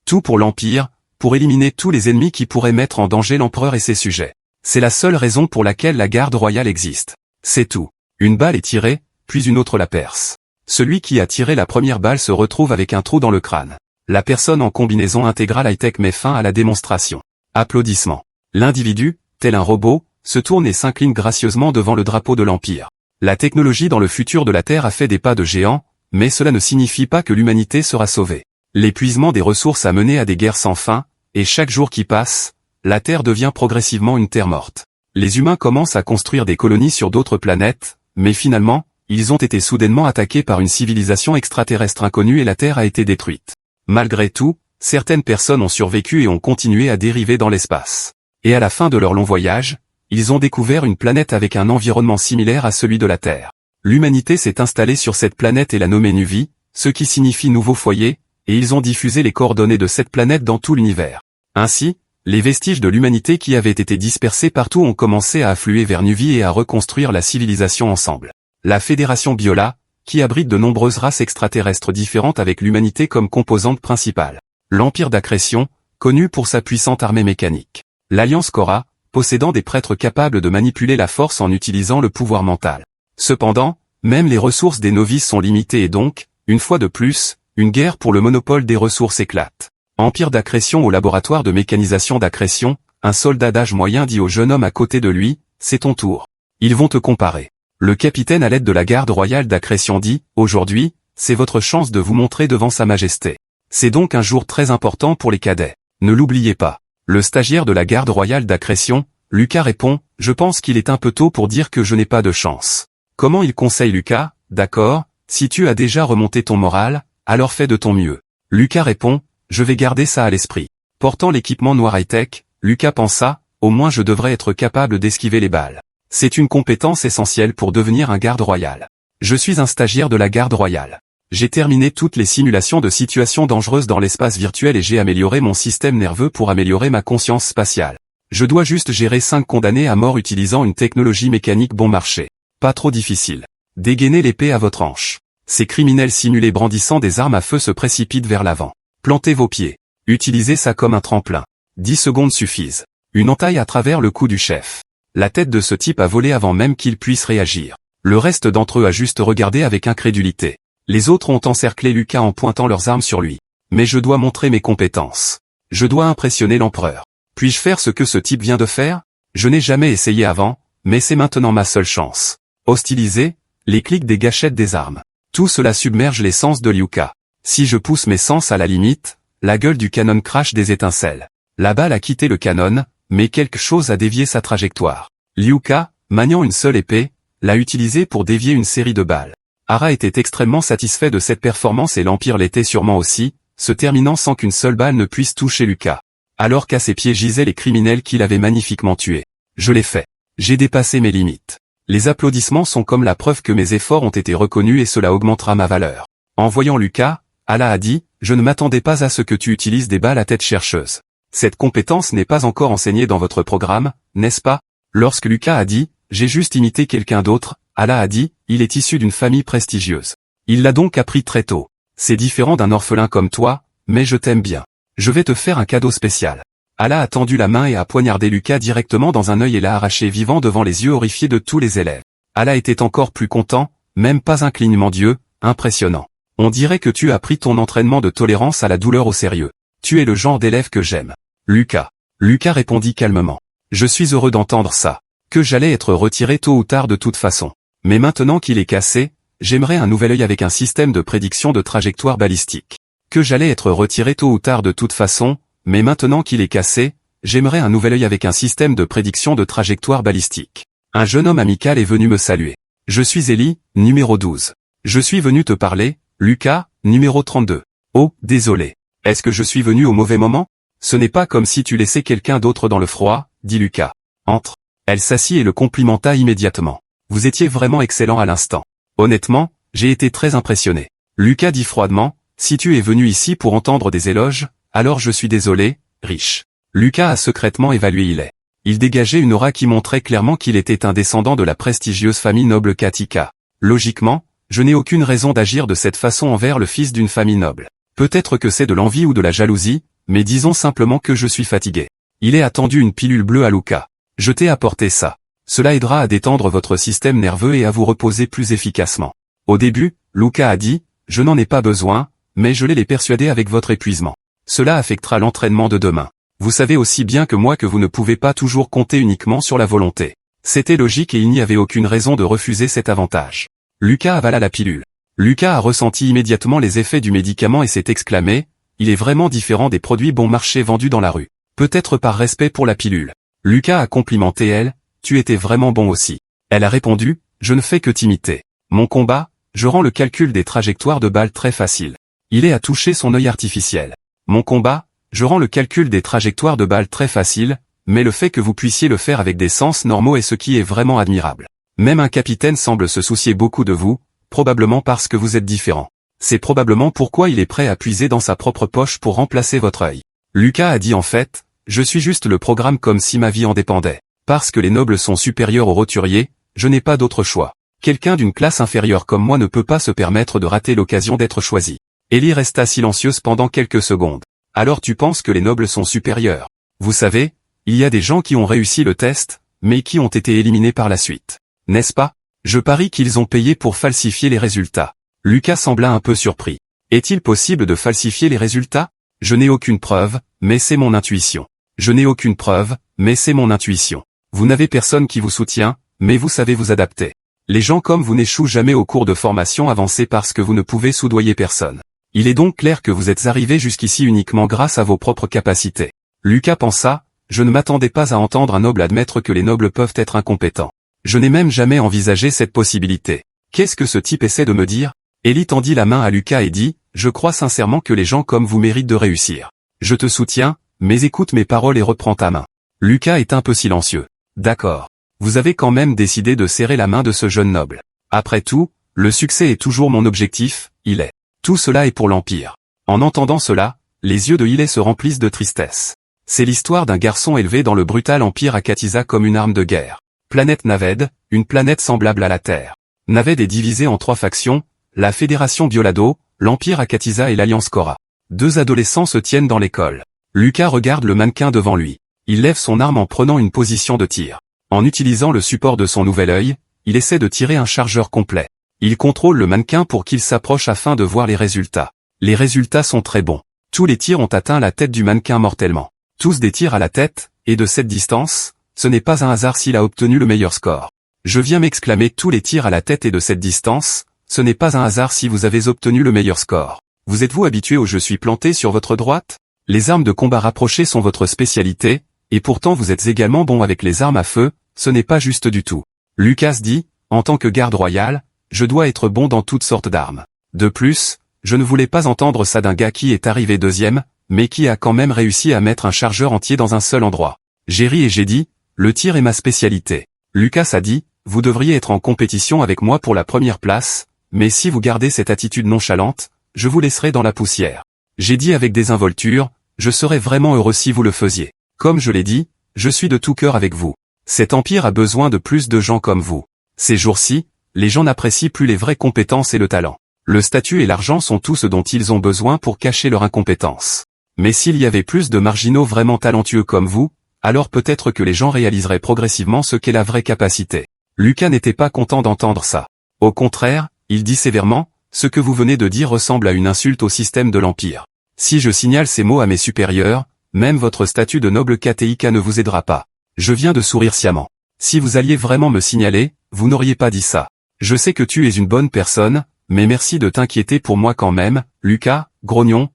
Tout pour l'Empire, pour éliminer tous les ennemis qui pourraient mettre en danger l'empereur et ses sujets. C'est la seule raison pour laquelle la garde royale existe. C'est tout. Une balle est tirée, puis une autre la perce. Celui qui a tiré la première balle se retrouve avec un trou dans le crâne. La personne en combinaison intégrale high-tech met fin à la démonstration. Applaudissements. L'individu, tel un robot, se tourne et s'incline gracieusement devant le drapeau de l'Empire. La technologie dans le futur de la Terre a fait des pas de géant, mais cela ne signifie pas que l'humanité sera sauvée. L'épuisement des ressources a mené à des guerres sans fin, et chaque jour qui passe, la Terre devient progressivement une terre morte. Les humains commencent à construire des colonies sur d'autres planètes, mais finalement, ils ont été soudainement attaqués par une civilisation extraterrestre inconnue et la Terre a été détruite. Malgré tout, certaines personnes ont survécu et ont continué à dériver dans l'espace. Et à la fin de leur long voyage, ils ont découvert une planète avec un environnement similaire à celui de la Terre. L'humanité s'est installée sur cette planète et l'a nommée Nuvie, ce qui signifie nouveau foyer, et ils ont diffusé les coordonnées de cette planète dans tout l'univers. Ainsi, les vestiges de l'humanité qui avaient été dispersés partout ont commencé à affluer vers Nuvie et à reconstruire la civilisation ensemble. La Fédération Biola, qui abrite de nombreuses races extraterrestres différentes avec l'humanité comme composante principale. L'Empire d'Accrétion, connu pour sa puissante armée mécanique. L'Alliance Cora, possédant des prêtres capables de manipuler la force en utilisant le pouvoir mental. Cependant, même les ressources des novices sont limitées et donc, une fois de plus, une guerre pour le monopole des ressources éclate. Empire d'Accrétion au laboratoire de mécanisation d'Accrétion, un soldat d'âge moyen dit au jeune homme à côté de lui, « C'est ton tour. Ils vont te comparer. » Le capitaine à l'aide de la garde royale d'Accrétion dit, « Aujourd'hui, c'est votre chance de vous montrer devant sa majesté. C'est donc un jour très important pour les cadets. Ne l'oubliez pas. » Le stagiaire de la garde royale d'Accrétion, Lucas répond, « Je pense qu'il est un peu tôt pour dire que je n'ai pas de chance. » Comment il conseille Lucas, « D'accord, si tu as déjà remonté ton moral, alors fais de ton mieux. » Lucas répond, « Je vais garder ça à l'esprit. » Portant l'équipement noir high-tech, Lucas pensa, « Au moins je devrais être capable d'esquiver les balles. C'est une compétence essentielle pour devenir un garde royal. Je suis un stagiaire de la garde royale. J'ai terminé toutes les simulations de situations dangereuses dans l'espace virtuel et j'ai amélioré mon système nerveux pour améliorer ma conscience spatiale. Je dois juste gérer 5 condamnés à mort utilisant une technologie mécanique bon marché. Pas trop difficile. Dégainez l'épée à votre hanche. » Ces criminels simulés brandissant des armes à feu se précipitent vers l'avant. Plantez vos pieds. Utilisez ça comme un tremplin. 10 secondes suffisent. Une entaille à travers le cou du chef. La tête de ce type a volé avant même qu'il puisse réagir. Le reste d'entre eux a juste regardé avec incrédulité. Les autres ont encerclé Lucas en pointant leurs armes sur lui. Mais je dois montrer mes compétences. Je dois impressionner l'empereur. Puis-je faire ce que ce type vient de faire? Je n'ai jamais essayé avant, mais c'est maintenant ma seule chance. Hostiliser, les clics des gâchettes des armes. Tout cela submerge les sens de Lucas. Si je pousse mes sens à la limite, la gueule du canon crache des étincelles. La balle a quitté le canon, mais quelque chose a dévié sa trajectoire. Lucas, maniant une seule épée, l'a utilisée pour dévier une série de balles. Hara était extrêmement satisfait de cette performance et l'Empire l'était sûrement aussi, se terminant sans qu'une seule balle ne puisse toucher Lucas. Alors qu'à ses pieds gisaient les criminels qu'il avait magnifiquement tués. Je l'ai fait. J'ai dépassé mes limites. Les applaudissements sont comme la preuve que mes efforts ont été reconnus et cela augmentera ma valeur. En voyant Lucas, Allah a dit, « Je ne m'attendais pas à ce que tu utilises des balles à tête chercheuse. Cette compétence n'est pas encore enseignée dans votre programme, n'est-ce pas ?» Lorsque Lucas a dit, « J'ai juste imité quelqu'un d'autre », Allah a dit, « Il est issu d'une famille prestigieuse. Il l'a donc appris très tôt. C'est différent d'un orphelin comme toi, mais je t'aime bien. Je vais te faire un cadeau spécial. » Allah a tendu la main et a poignardé Lucas directement dans un œil et l'a arraché vivant devant les yeux horrifiés de tous les élèves. Allah était encore plus content, même pas un clignement d'yeux, impressionnant. On dirait que tu as pris ton entraînement de tolérance à la douleur au sérieux. Tu es le genre d'élève que j'aime. Lucas. Lucas répondit calmement. Je suis heureux d'entendre ça. Que j'allais être retiré tôt ou tard de toute façon. Mais maintenant qu'il est cassé, j'aimerais un nouvel œil avec un système de prédiction de trajectoire balistique. Que j'allais être retiré tôt ou tard de toute façon, mais maintenant qu'il est cassé, j'aimerais un nouvel œil avec un système de prédiction de trajectoire balistique. Un jeune homme amical est venu me saluer. Je suis Ellie, numéro 12. Je suis venu te parler, Lucas, numéro 32. Oh, désolé. Est-ce que je suis venu au mauvais moment? Ce n'est pas comme si tu laissais quelqu'un d'autre dans le froid, dit Lucas. Entre. Elle s'assit et le complimenta immédiatement. Vous étiez vraiment excellent à l'instant. Honnêtement, j'ai été très impressionné. Lucas dit froidement, si tu es venu ici pour entendre des éloges, alors je suis désolé, riche. Lucas a secrètement évalué il est. Il dégageait une aura qui montrait clairement qu'il était un descendant de la prestigieuse famille noble Katika. Logiquement, je n'ai aucune raison d'agir de cette façon envers le fils d'une famille noble. Peut-être que c'est de l'envie ou de la jalousie, mais disons simplement que je suis fatigué. Il est attendu une pilule bleue à Luca. Je t'ai apporté ça. Cela aidera à détendre votre système nerveux et à vous reposer plus efficacement. Au début, Luca a dit, je n'en ai pas besoin, mais je l'ai les persuadé avec votre épuisement. Cela affectera l'entraînement de demain. Vous savez aussi bien que moi que vous ne pouvez pas toujours compter uniquement sur la volonté. C'était logique et il n'y avait aucune raison de refuser cet avantage. Luca avala la pilule. Luca a ressenti immédiatement les effets du médicament et s'est exclamé, il est vraiment différent des produits bon marché vendus dans la rue. Peut-être par respect pour la pilule. Luca a complimenté elle, tu étais vraiment bon aussi. Elle a répondu, je ne fais que t'imiter. Mon combat, je rends le calcul des trajectoires de balles très facile. Il est à toucher son œil artificiel. Mon combat, je rends le calcul des trajectoires de balles très facile, mais le fait que vous puissiez le faire avec des sens normaux est ce qui est vraiment admirable. Même un capitaine semble se soucier beaucoup de vous, probablement parce que vous êtes différent. C'est probablement pourquoi il est prêt à puiser dans sa propre poche pour remplacer votre œil. Luca a dit en fait, je suis juste le programme comme si ma vie en dépendait. Parce que les nobles sont supérieurs aux roturiers, je n'ai pas d'autre choix. Quelqu'un d'une classe inférieure comme moi ne peut pas se permettre de rater l'occasion d'être choisi. Ellie resta silencieuse pendant quelques secondes. Alors tu penses que les nobles sont supérieurs? Vous savez, il y a des gens qui ont réussi le test, mais qui ont été éliminés par la suite. N'est-ce pas? Je parie qu'ils ont payé pour falsifier les résultats. Luca sembla un peu surpris. Est-il possible de falsifier les résultats? Je n'ai aucune preuve, mais c'est mon intuition. Je n'ai aucune preuve, mais c'est mon intuition. Vous n'avez personne qui vous soutient, mais vous savez vous adapter. Les gens comme vous n'échouent jamais au cours de formation avancée parce que vous ne pouvez soudoyer personne. Il est donc clair que vous êtes arrivé jusqu'ici uniquement grâce à vos propres capacités. Luca pensa, je ne m'attendais pas à entendre un noble admettre que les nobles peuvent être incompétents. Je n'ai même jamais envisagé cette possibilité. Qu'est-ce que ce type essaie de me dire? Ellie tendit la main à Luca et dit, je crois sincèrement que les gens comme vous méritent de réussir. Je te soutiens, mais écoute mes paroles et reprends ta main. Luca est un peu silencieux. D'accord. Vous avez quand même décidé de serrer la main de ce jeune noble. Après tout, le succès est toujours mon objectif, il est. Tout cela est pour l'Empire. En entendant cela, les yeux de Hillet se remplissent de tristesse. C'est l'histoire d'un garçon élevé dans le brutal Empire Akatiza comme une arme de guerre. Planète Naved, une planète semblable à la Terre. Naved est divisée en 3 factions, la Fédération Biolado, l'Empire Akatiza et l'Alliance Korra. 2 adolescents se tiennent dans l'école. Luca regarde le mannequin devant lui. Il lève son arme en prenant une position de tir. En utilisant le support de son nouvel œil, il essaie de tirer un chargeur complet. Il contrôle le mannequin pour qu'il s'approche afin de voir les résultats. Les résultats sont très bons. Tous les tirs ont atteint la tête du mannequin mortellement. Tous des tirs à la tête, et de cette distance, ce n'est pas un hasard s'il a obtenu le meilleur score. Je viens m'exclamer tous les tirs à la tête et de cette distance, ce n'est pas un hasard si vous avez obtenu le meilleur score. Vous êtes-vous habitué au je suis planté sur votre droite? Les armes de combat rapprochées sont votre spécialité, et pourtant vous êtes également bon avec les armes à feu, ce n'est pas juste du tout. Lucas dit, en tant que garde royal, je dois être bon dans toutes sortes d'armes. De plus, je ne voulais pas entendre ça d'un gars qui est arrivé deuxième, mais qui a quand même réussi à mettre un chargeur entier dans un seul endroit. J'ai ri et j'ai dit, le tir est ma spécialité. Lucas a dit, vous devriez être en compétition avec moi pour la première place, mais si vous gardez cette attitude nonchalante, je vous laisserai dans la poussière. J'ai dit avec désinvolture, je serais vraiment heureux si vous le faisiez. Comme je l'ai dit, je suis de tout cœur avec vous. Cet empire a besoin de plus de gens comme vous. Ces jours-ci, les gens n'apprécient plus les vraies compétences et le talent. Le statut et l'argent sont tout ce dont ils ont besoin pour cacher leur incompétence. Mais s'il y avait plus de marginaux vraiment talentueux comme vous, alors peut-être que les gens réaliseraient progressivement ce qu'est la vraie capacité. Lucas n'était pas content d'entendre ça. Au contraire, il dit sévèrement, ce que vous venez de dire ressemble à une insulte au système de l'Empire. Si je signale ces mots à mes supérieurs, même votre statut de noble KTIK ne vous aidera pas. Je viens de sourire sciemment. Si vous alliez vraiment me signaler, vous n'auriez pas dit ça. Je sais que tu es une bonne personne, mais merci de t'inquiéter pour moi quand même, Lucas, grognon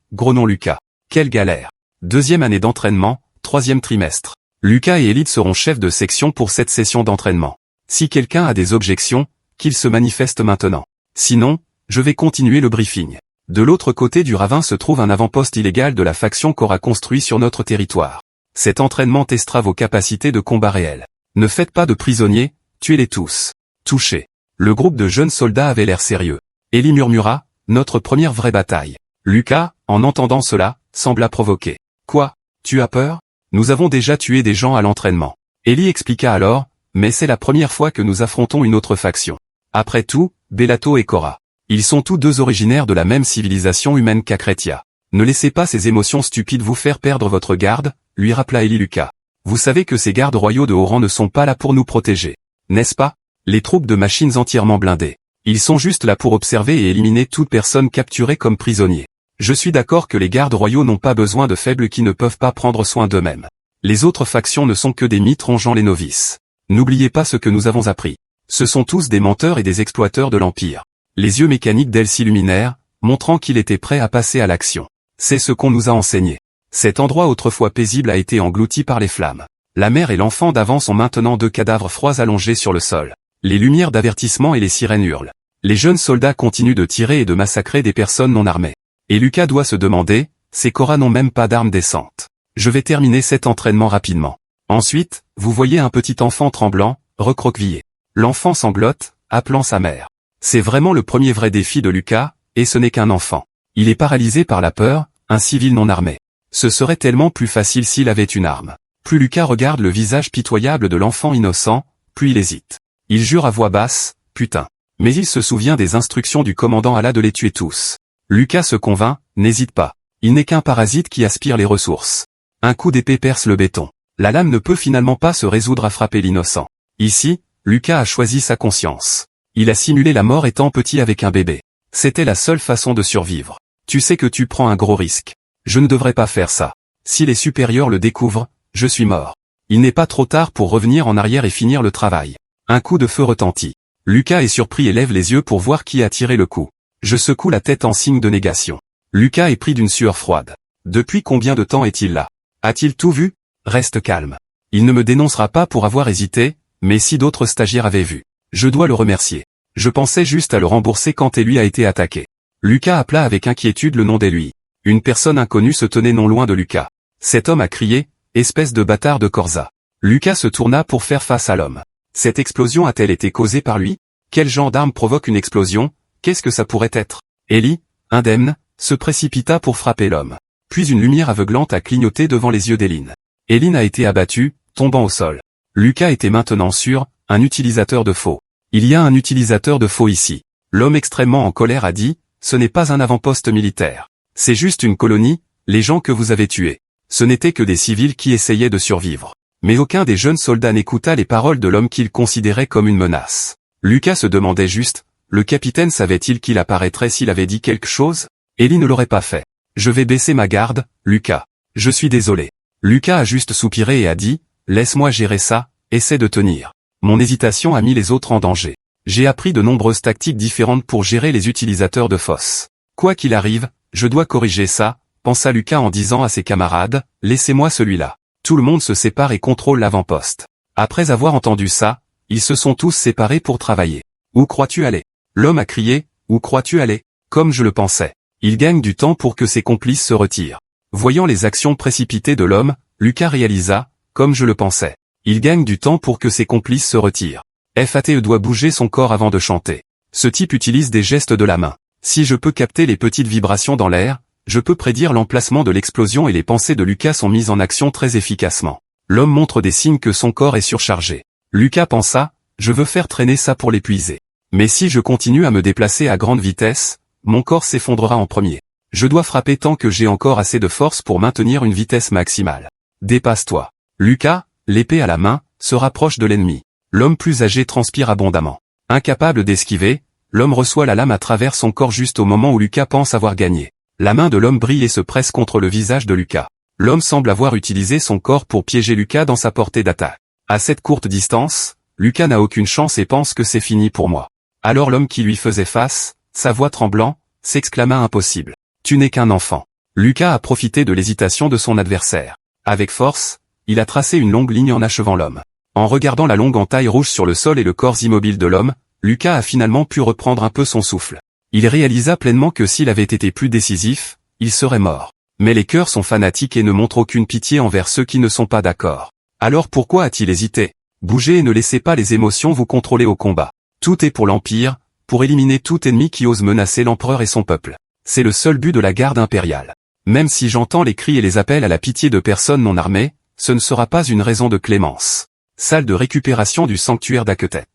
Lucas. Quelle galère. 2e année d'entraînement, 3e trimestre. Lucas et Elite seront chefs de section pour cette session d'entraînement. Si quelqu'un a des objections, qu'il se manifeste maintenant. Sinon, je vais continuer le briefing. De l'autre côté du ravin se trouve un avant-poste illégal de la faction qu'aura construit sur notre territoire. Cet entraînement testera vos capacités de combat réel. Ne faites pas de prisonniers, tuez-les tous. Touchez. Le groupe de jeunes soldats avait l'air sérieux. Ellie murmura, notre première vraie bataille. Lucas, en entendant cela, sembla provoqué. Quoi? Tu as peur? Nous avons déjà tué des gens à l'entraînement. Ellie expliqua alors, mais c'est la première fois que nous affrontons une autre faction. Après tout, Bellato et Korra. Ils sont tous deux originaires de la même civilisation humaine qu'Akretia. Ne laissez pas ces émotions stupides vous faire perdre votre garde, lui rappela Ellie Lucas. Vous savez que ces gardes royaux de haut rang ne sont pas là pour nous protéger. N'est-ce pas? Les troupes de machines entièrement blindées. Ils sont juste là pour observer et éliminer toute personne capturée comme prisonnier. Je suis d'accord que les gardes royaux n'ont pas besoin de faibles qui ne peuvent pas prendre soin d'eux-mêmes. Les autres factions ne sont que des mythes rongeant les novices. N'oubliez pas ce que nous avons appris. Ce sont tous des menteurs et des exploiteurs de l'Empire. Les yeux mécaniques d'elle s'illuminèrent, montrant qu'il était prêt à passer à l'action. C'est ce qu'on nous a enseigné. Cet endroit autrefois paisible a été englouti par les flammes. La mère et l'enfant d'avant sont maintenant deux cadavres froids allongés sur le sol. Les lumières d'avertissement et les sirènes hurlent. Les jeunes soldats continuent de tirer et de massacrer des personnes non armées. Et Lucas doit se demander, ces Cora n'ont même pas d'armes décentes. Je vais terminer cet entraînement rapidement. Ensuite, vous voyez un petit enfant tremblant, recroquevillé. L'enfant sanglote, appelant sa mère. C'est vraiment le premier vrai défi de Lucas, et ce n'est qu'un enfant. Il est paralysé par la peur, un civil non armé. Ce serait tellement plus facile s'il avait une arme. Plus Lucas regarde le visage pitoyable de l'enfant innocent, plus il hésite. Il jure à voix basse, putain. Mais il se souvient des instructions du commandant Allah de les tuer tous. Lucas se convainc, n'hésite pas. Il n'est qu'un parasite qui aspire les ressources. Un coup d'épée perce le béton. La lame ne peut finalement pas se résoudre à frapper l'innocent. Ici, Lucas a choisi sa conscience. Il a simulé la mort étant petit avec un bébé. C'était la seule façon de survivre. Tu sais que tu prends un gros risque. Je ne devrais pas faire ça. Si les supérieurs le découvrent, je suis mort. Il n'est pas trop tard pour revenir en arrière et finir le travail. Un coup de feu retentit. Lucas est surpris et lève les yeux pour voir qui a tiré le coup. Je secoue la tête en signe de négation. Lucas est pris d'une sueur froide. Depuis combien de temps est-il là? A-t-il tout vu? Reste calme. Il ne me dénoncera pas pour avoir hésité, mais si d'autres stagiaires avaient vu, je dois le remercier. Je pensais juste à le rembourser quand lui a été attaqué. Lucas appela avec inquiétude le nom d'Elui. Une personne inconnue se tenait non loin de Lucas. Cet homme a crié, espèce de bâtard de Corza. Lucas se tourna pour faire face à l'homme. Cette explosion a-t-elle été causée par lui? Quel genre d'arme provoque une explosion? Qu'est-ce que ça pourrait être? Ellie, indemne, se précipita pour frapper l'homme. Puis une lumière aveuglante a clignoté devant les yeux d'Eline. Eline a été abattue, tombant au sol. Lucas était maintenant sûr, un utilisateur de faux. Il y a un utilisateur de faux ici. L'homme extrêmement en colère a dit, ce n'est pas un avant-poste militaire. C'est juste une colonie, les gens que vous avez tués. Ce n'étaient que des civils qui essayaient de survivre. Mais aucun des jeunes soldats n'écouta les paroles de l'homme qu'il considérait comme une menace. Lucas se demandait juste, le capitaine savait-il qu'il apparaîtrait s'il avait dit quelque chose? Ellie ne l'aurait pas fait. Je vais baisser ma garde, Lucas. Je suis désolé. Lucas a juste soupiré et a dit, laisse-moi gérer ça, essaie de tenir. Mon hésitation a mis les autres en danger. J'ai appris de nombreuses tactiques différentes pour gérer les utilisateurs de fosses. Quoi qu'il arrive, je dois corriger ça, pensa Lucas en disant à ses camarades, laissez-moi celui-là. Tout le monde se sépare et contrôle l'avant-poste. Après avoir entendu ça, ils se sont tous séparés pour travailler. Où crois-tu aller? L'homme a crié, où crois-tu aller? Comme je le pensais. Il gagne du temps pour que ses complices se retirent. Voyant les actions précipitées de l'homme, Lucas réalisa, comme je le pensais. Il gagne du temps pour que ses complices se retirent. FATE doit bouger son corps avant de chanter. Ce type utilise des gestes de la main. Si je peux capter les petites vibrations dans l'air, je peux prédire l'emplacement de l'explosion et les pensées de Lucas sont mises en action très efficacement. L'homme montre des signes que son corps est surchargé. Lucas pensa, je veux faire traîner ça pour l'épuiser. Mais si je continue à me déplacer à grande vitesse, mon corps s'effondrera en premier. Je dois frapper tant que j'ai encore assez de force pour maintenir une vitesse maximale. Dépasse-toi. Lucas, l'épée à la main, se rapproche de l'ennemi. L'homme plus âgé transpire abondamment. Incapable d'esquiver, l'homme reçoit la lame à travers son corps juste au moment où Lucas pense avoir gagné. La main de l'homme brille et se presse contre le visage de Lucas. L'homme semble avoir utilisé son corps pour piéger Lucas dans sa portée d'attaque. À cette courte distance, Lucas n'a aucune chance et pense que c'est fini pour moi. Alors l'homme qui lui faisait face, sa voix tremblant, s'exclama impossible. Tu n'es qu'un enfant. Lucas a profité de l'hésitation de son adversaire. Avec force, il a tracé une longue ligne en achevant l'homme. En regardant la longue entaille rouge sur le sol et le corps immobile de l'homme, Lucas a finalement pu reprendre un peu son souffle. Il réalisa pleinement que s'il avait été plus décisif, il serait mort. Mais les cœurs sont fanatiques et ne montrent aucune pitié envers ceux qui ne sont pas d'accord. Alors pourquoi a-t-il hésité? Bougez et ne laissez pas les émotions vous contrôler au combat. Tout est pour l'Empire, pour éliminer tout ennemi qui ose menacer l'empereur et son peuple. C'est le seul but de la garde impériale. Même si j'entends les cris et les appels à la pitié de personnes non armées, ce ne sera pas une raison de clémence. Salle de récupération du sanctuaire d'Aketet.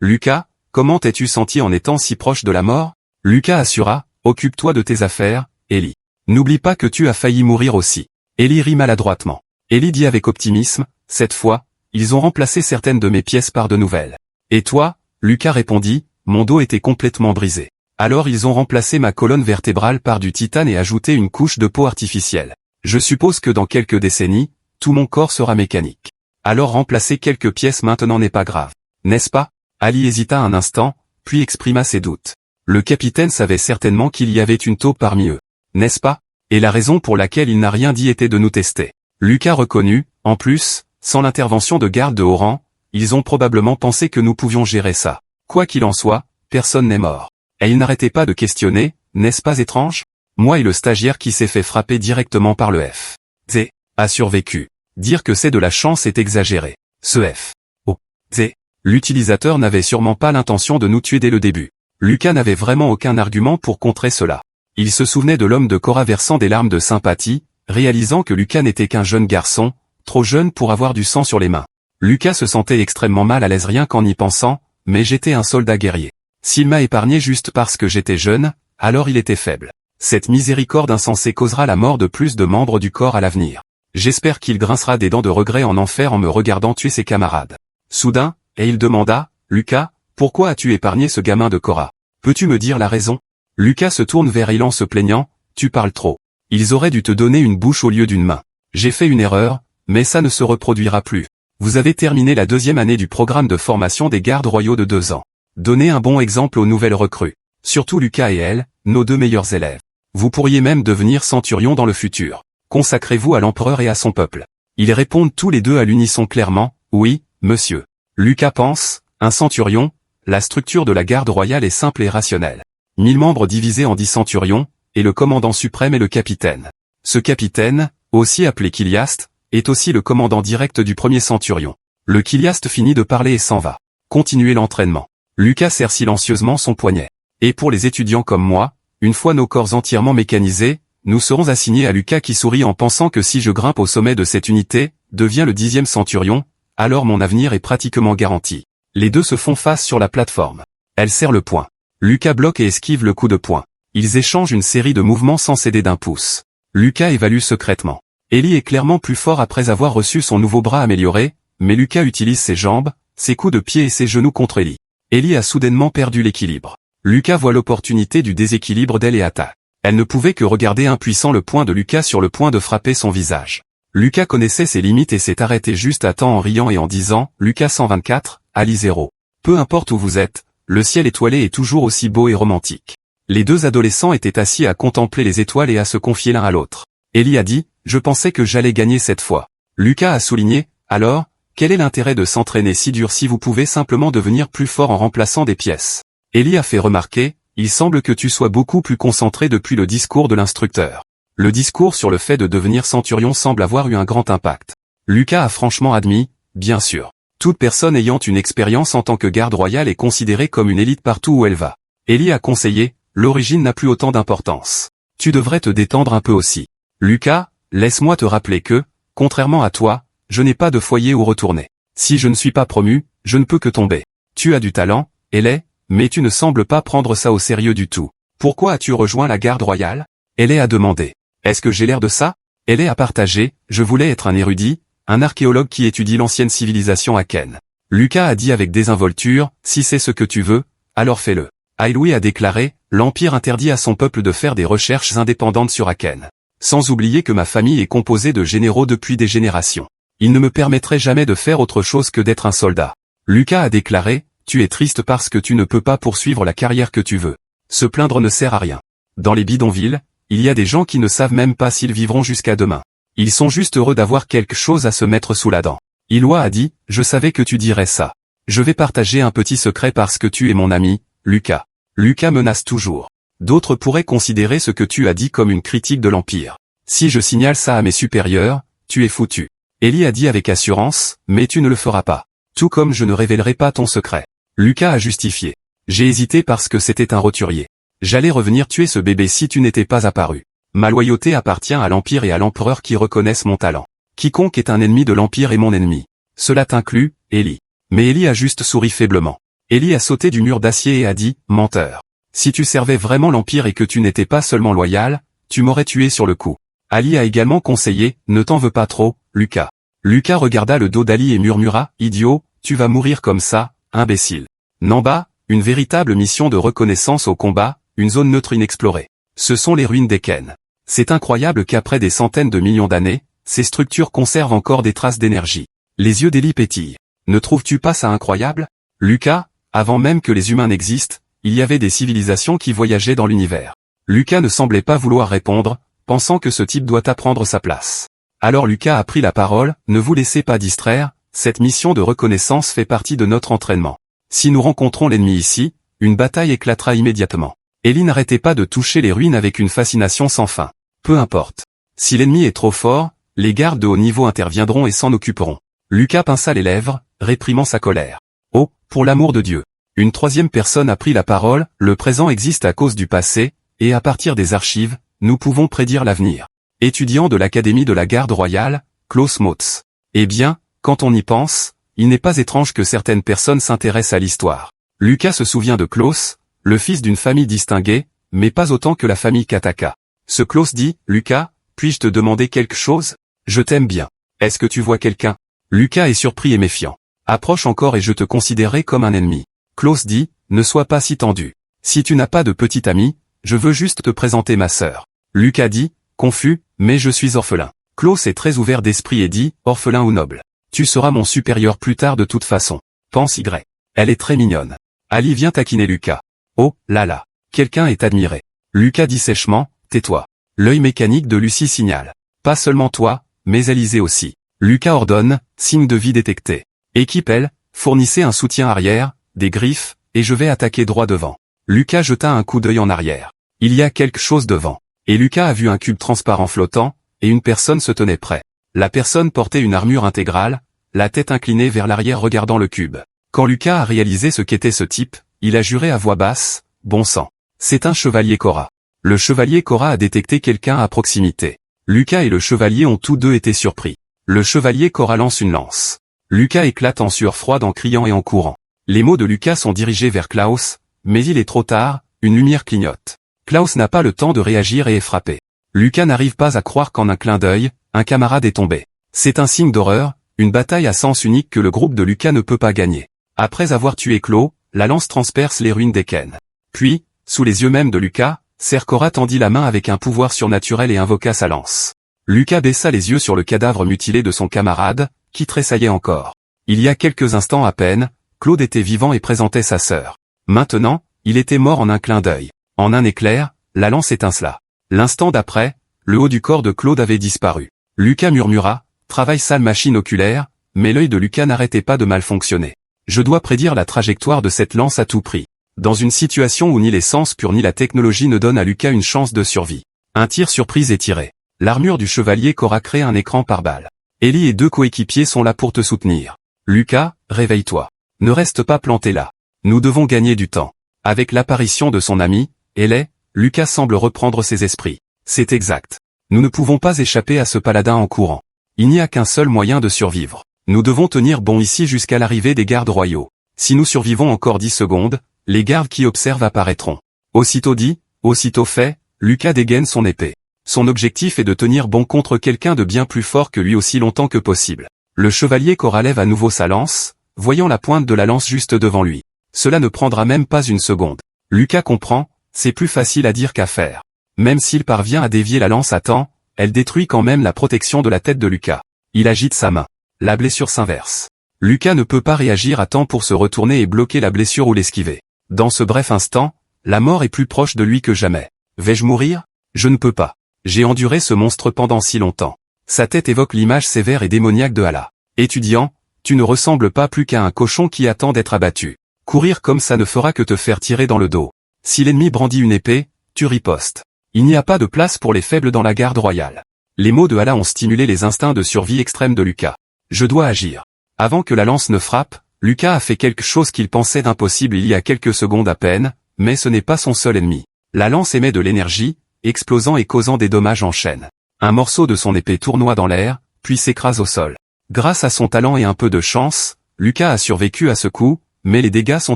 Lucas, comment t'es-tu senti en étant si proche de la mort? Lucas assura, occupe-toi de tes affaires, Ellie. N'oublie pas que tu as failli mourir aussi. Élie rit maladroitement. Élie dit avec optimisme, cette fois, ils ont remplacé certaines de mes pièces par de nouvelles. Et toi, Lucas répondit, mon dos était complètement brisé. Alors ils ont remplacé ma colonne vertébrale par du titane et ajouté une couche de peau artificielle. Je suppose que dans quelques décennies, tout mon corps sera mécanique. Alors remplacer quelques pièces maintenant n'est pas grave. N'est-ce pas? Ali hésita un instant, puis exprima ses doutes. Le capitaine savait certainement qu'il y avait une taupe parmi eux. N'est-ce pas? Et la raison pour laquelle il n'a rien dit était de nous tester. Lucas reconnut, en plus, sans l'intervention de gardes de haut rang, ils ont probablement pensé que nous pouvions gérer ça. Quoi qu'il en soit, personne n'est mort. Et il n'arrêtait pas de questionner, n'est-ce pas étrange? Moi et le stagiaire qui s'est fait frapper directement par le F.Z. a survécu. Dire que c'est de la chance est exagéré. Ce F.Z. L'utilisateur n'avait sûrement pas l'intention de nous tuer dès le début. Lucas n'avait vraiment aucun argument pour contrer cela. Il se souvenait de l'homme de Cora versant des larmes de sympathie, réalisant que Lucas n'était qu'un jeune garçon, trop jeune pour avoir du sang sur les mains. Lucas se sentait extrêmement mal à l'aise rien qu'en y pensant, mais j'étais un soldat guerrier. S'il m'a épargné juste parce que j'étais jeune, alors il était faible. Cette miséricorde insensée causera la mort de plus de membres du corps à l'avenir. J'espère qu'il grincera des dents de regret en enfer en me regardant tuer ses camarades. Soudain, et il demanda, Lucas, pourquoi as-tu épargné ce gamin de Cora? Peux-tu me dire la raison? Lucas se tourne vers Ilan se plaignant, tu parles trop. Ils auraient dû te donner une bouche au lieu d'une main. J'ai fait une erreur, mais ça ne se reproduira plus. Vous avez terminé la 2e année du programme de formation des gardes royaux de 2 ans. Donnez un bon exemple aux nouvelles recrues. Surtout Lucas et elle, nos 2 meilleurs élèves. Vous pourriez même devenir centurion dans le futur. Consacrez-vous à l'empereur et à son peuple. Ils répondent tous les deux à l'unisson clairement, oui, monsieur. Lucas pense, un centurion, la structure de la garde royale est simple et rationnelle. 1000 membres divisés en 10 centurions, et le commandant suprême est le capitaine. Ce capitaine, aussi appelé Chiliaste, est aussi le commandant direct du premier centurion. Le Chiliaste finit de parler et s'en va. Continuez l'entraînement. Lucas serre silencieusement son poignet. Et pour les étudiants comme moi, une fois nos corps entièrement mécanisés, nous serons assignés à Lucas qui sourit en pensant que si je grimpe au sommet de cette unité, devient le 10e centurion, alors mon avenir est pratiquement garanti. Les deux se font face sur la plateforme. Elle serre le poing. Lucas bloque et esquive le coup de poing. Ils échangent une série de mouvements sans céder d'un pouce. Lucas évalue secrètement. Élie est clairement plus fort après avoir reçu son nouveau bras amélioré, mais Lucas utilise ses jambes, ses coups de pied et ses genoux contre Élie. Élie a soudainement perdu l'équilibre. Lucas voit l'opportunité du déséquilibre d'elle et attaque. Elle ne pouvait que regarder impuissant le poing de Lucas sur le point de frapper son visage. Lucas connaissait ses limites et s'est arrêté juste à temps en riant et en disant « Lucas 124, Ali 0. Peu importe où vous êtes, le ciel étoilé est toujours aussi beau et romantique. » Les 2 adolescents étaient assis à contempler les étoiles et à se confier l'un à l'autre. Élie a dit « Je pensais que j'allais gagner cette fois. » Lucas a souligné « Alors, quel est l'intérêt de s'entraîner si dur si vous pouvez simplement devenir plus fort en remplaçant des pièces ?» Élie a fait remarquer « Il semble que tu sois beaucoup plus concentré depuis le discours de l'instructeur. » Le discours sur le fait de devenir centurion semble avoir eu un grand impact. Lucas a franchement admis « Bien sûr. Toute personne ayant une expérience en tant que garde royale est considérée comme une élite partout où elle va. » Élie a conseillé « L'origine n'a plus autant d'importance. Tu devrais te détendre un peu aussi. Lucas, laisse-moi te rappeler que, contrairement à toi, je n'ai pas de foyer où retourner. Si je ne suis pas promu, je ne peux que tomber. Tu as du talent, Elé, mais tu ne sembles pas prendre ça au sérieux du tout. Pourquoi as-tu rejoint la garde royale? Elé a demandé. Est-ce que j'ai l'air de ça? Elé a partagé, je voulais être un érudit, un archéologue qui étudie l'ancienne civilisation Aken. Lucas a dit avec désinvolture, si c'est ce que tu veux, alors fais-le. Aïloui a déclaré, l'Empire interdit à son peuple de faire des recherches indépendantes sur Aken. Sans oublier que ma famille est composée de généraux depuis des générations. Il ne me permettrait jamais de faire autre chose que d'être un soldat. Lucas a déclaré, tu es triste parce que tu ne peux pas poursuivre la carrière que tu veux. Se plaindre ne sert à rien. Dans les bidonvilles, il y a des gens qui ne savent même pas s'ils vivront jusqu'à demain. Ils sont juste heureux d'avoir quelque chose à se mettre sous la dent. Iloa a dit, je savais que tu dirais ça. Je vais partager un petit secret parce que tu es mon ami, Lucas. Lucas menace toujours. D'autres pourraient considérer ce que tu as dit comme une critique de l'Empire. Si je signale ça à mes supérieurs, tu es foutu. Élie a dit avec assurance, mais tu ne le feras pas. Tout comme je ne révélerai pas ton secret. Lucas a justifié. J'ai hésité parce que c'était un roturier. J'allais revenir tuer ce bébé si tu n'étais pas apparu. Ma loyauté appartient à l'Empire et à l'Empereur qui reconnaissent mon talent. Quiconque est un ennemi de l'Empire est mon ennemi. Cela t'inclut, Élie. Mais Élie a juste souri faiblement. Élie a sauté du mur d'acier et a dit, menteur. Si tu servais vraiment l'Empire et que tu n'étais pas seulement loyal, tu m'aurais tué sur le coup. Ali a également conseillé, ne t'en veux pas trop, Lucas. Lucas regarda le dos d'Ali et murmura, idiot, tu vas mourir comme ça, imbécile. Namba, une véritable mission de reconnaissance au combat, une zone neutre inexplorée. Ce sont les ruines d'Eken. C'est incroyable qu'après des centaines de millions d'années, ces structures conservent encore des traces d'énergie. Les yeux d'Eli pétillent. Ne trouves-tu pas ça incroyable? Lucas, avant même que les humains n'existent, il y avait des civilisations qui voyageaient dans l'univers. Lucas ne semblait pas vouloir répondre, pensant que ce type doit apprendre sa place. Alors Lucas a pris la parole, ne vous laissez pas distraire, cette mission de reconnaissance fait partie de notre entraînement. Si nous rencontrons l'ennemi ici, une bataille éclatera immédiatement. Eli n'arrêtait pas de toucher les ruines avec une fascination sans fin. Peu importe. Si l'ennemi est trop fort, les gardes de haut niveau interviendront et s'en occuperont. Lucas pinça les lèvres, réprimant sa colère. Oh, pour l'amour de Dieu. Une troisième personne a pris la parole, le présent existe à cause du passé, et à partir des archives, nous pouvons prédire l'avenir. Étudiant de l'Académie de la Garde royale, Klaus Motz. Eh bien, quand on y pense, il n'est pas étrange que certaines personnes s'intéressent à l'histoire. Lucas se souvient de Klaus, le fils d'une famille distinguée, mais pas autant que la famille Kataka. Ce Klaus dit, Lucas, puis-je te demander quelque chose? Je t'aime bien. Est-ce que tu vois quelqu'un? Lucas est surpris et méfiant. Approche encore et je te considérerai comme un ennemi. Klaus dit, ne sois pas si tendu. Si tu n'as pas de petite amie, je veux juste te présenter ma sœur. Lucas dit, confus, mais je suis orphelin. Klaus est très ouvert d'esprit et dit, orphelin ou noble. Tu seras mon supérieur plus tard de toute façon. Pense Y. Elle est très mignonne. Ali vient taquiner Lucas. Oh, là là. Quelqu'un est admiré. Lucas dit sèchement, tais-toi. L'œil mécanique de Lucie signale. Pas seulement toi, mais Élisée aussi. Lucas ordonne, signe de vie détecté. Équipe L, fournissez un soutien arrière, des griffes, et je vais attaquer droit devant. Lucas jeta un coup d'œil en arrière. Il y a quelque chose devant. Et Lucas a vu un cube transparent flottant, et une personne se tenait près. La personne portait une armure intégrale, la tête inclinée vers l'arrière regardant le cube. Quand Lucas a réalisé ce qu'était ce type, il a juré à voix basse, bon sang. C'est un chevalier Korra. Le chevalier Korra a détecté quelqu'un à proximité. Lucas et le chevalier ont tous deux été surpris. Le chevalier Korra lance une lance. Lucas éclate en sueur froide en criant et en courant. Les mots de Lucas sont dirigés vers Klaus, mais il est trop tard, une lumière clignote. Klaus n'a pas le temps de réagir et est frappé. Lucas n'arrive pas à croire qu'en un clin d'œil, un camarade est tombé. C'est un signe d'horreur, une bataille à sens unique que le groupe de Lucas ne peut pas gagner. Après avoir tué Klaus, la lance transperce les ruines d'Eken. Puis, sous les yeux même de Lucas, Ser Korra tendit la main avec un pouvoir surnaturel et invoqua sa lance. Lucas baissa les yeux sur le cadavre mutilé de son camarade, qui tressaillait encore. Il y a quelques instants à peine, Claude était vivant et présentait sa sœur. Maintenant, il était mort en un clin d'œil. En un éclair, la lance étincela. L'instant d'après, le haut du corps de Claude avait disparu. Lucas murmura, travail sale machine oculaire, mais l'œil de Lucas n'arrêtait pas de mal fonctionner. Je dois prédire la trajectoire de cette lance à tout prix. Dans une situation où ni les sens purs ni la technologie ne donnent à Lucas une chance de survie. Un tir surprise est tiré. L'armure du chevalier Korra crée un écran par balle. Ellie et deux coéquipiers sont là pour te soutenir. Lucas, réveille-toi. Ne reste pas planté là. Nous devons gagner du temps. Avec l'apparition de son ami, Ellie, Lucas semble reprendre ses esprits. C'est exact. Nous ne pouvons pas échapper à ce paladin en courant. Il n'y a qu'un seul moyen de survivre. Nous devons tenir bon ici jusqu'à l'arrivée des gardes royaux. Si nous survivons encore 10 secondes, les gardes qui observent apparaîtront. Aussitôt dit, aussitôt fait, Lucas dégaine son épée. Son objectif est de tenir bon contre quelqu'un de bien plus fort que lui aussi longtemps que possible. Le chevalier Korra lève à nouveau sa lance, voyant la pointe de la lance juste devant lui. Cela ne prendra même pas une seconde. Lucas comprend, c'est plus facile à dire qu'à faire. Même s'il parvient à dévier la lance à temps, elle détruit quand même la protection de la tête de Lucas. Il agite sa main. La blessure s'inverse. Lucas ne peut pas réagir à temps pour se retourner et bloquer la blessure ou l'esquiver. Dans ce bref instant, la mort est plus proche de lui que jamais. Vais-je mourir? Je ne peux pas. J'ai enduré ce monstre pendant si longtemps. Sa tête évoque l'image sévère et démoniaque de Allah. Étudiant, tu ne ressembles pas plus qu'à un cochon qui attend d'être abattu. Courir comme ça ne fera que te faire tirer dans le dos. Si l'ennemi brandit une épée, tu ripostes. Il n'y a pas de place pour les faibles dans la garde royale. Les mots de Allah ont stimulé les instincts de survie extrême de Lucas. Je dois agir. Avant que la lance ne frappe, Lucas a fait quelque chose qu'il pensait d'impossible il y a quelques secondes à peine, mais ce n'est pas son seul ennemi. La lance émet de l'énergie, explosant et causant des dommages en chaîne. Un morceau de son épée tournoie dans l'air, puis s'écrase au sol. Grâce à son talent et un peu de chance, Lucas a survécu à ce coup, mais les dégâts sont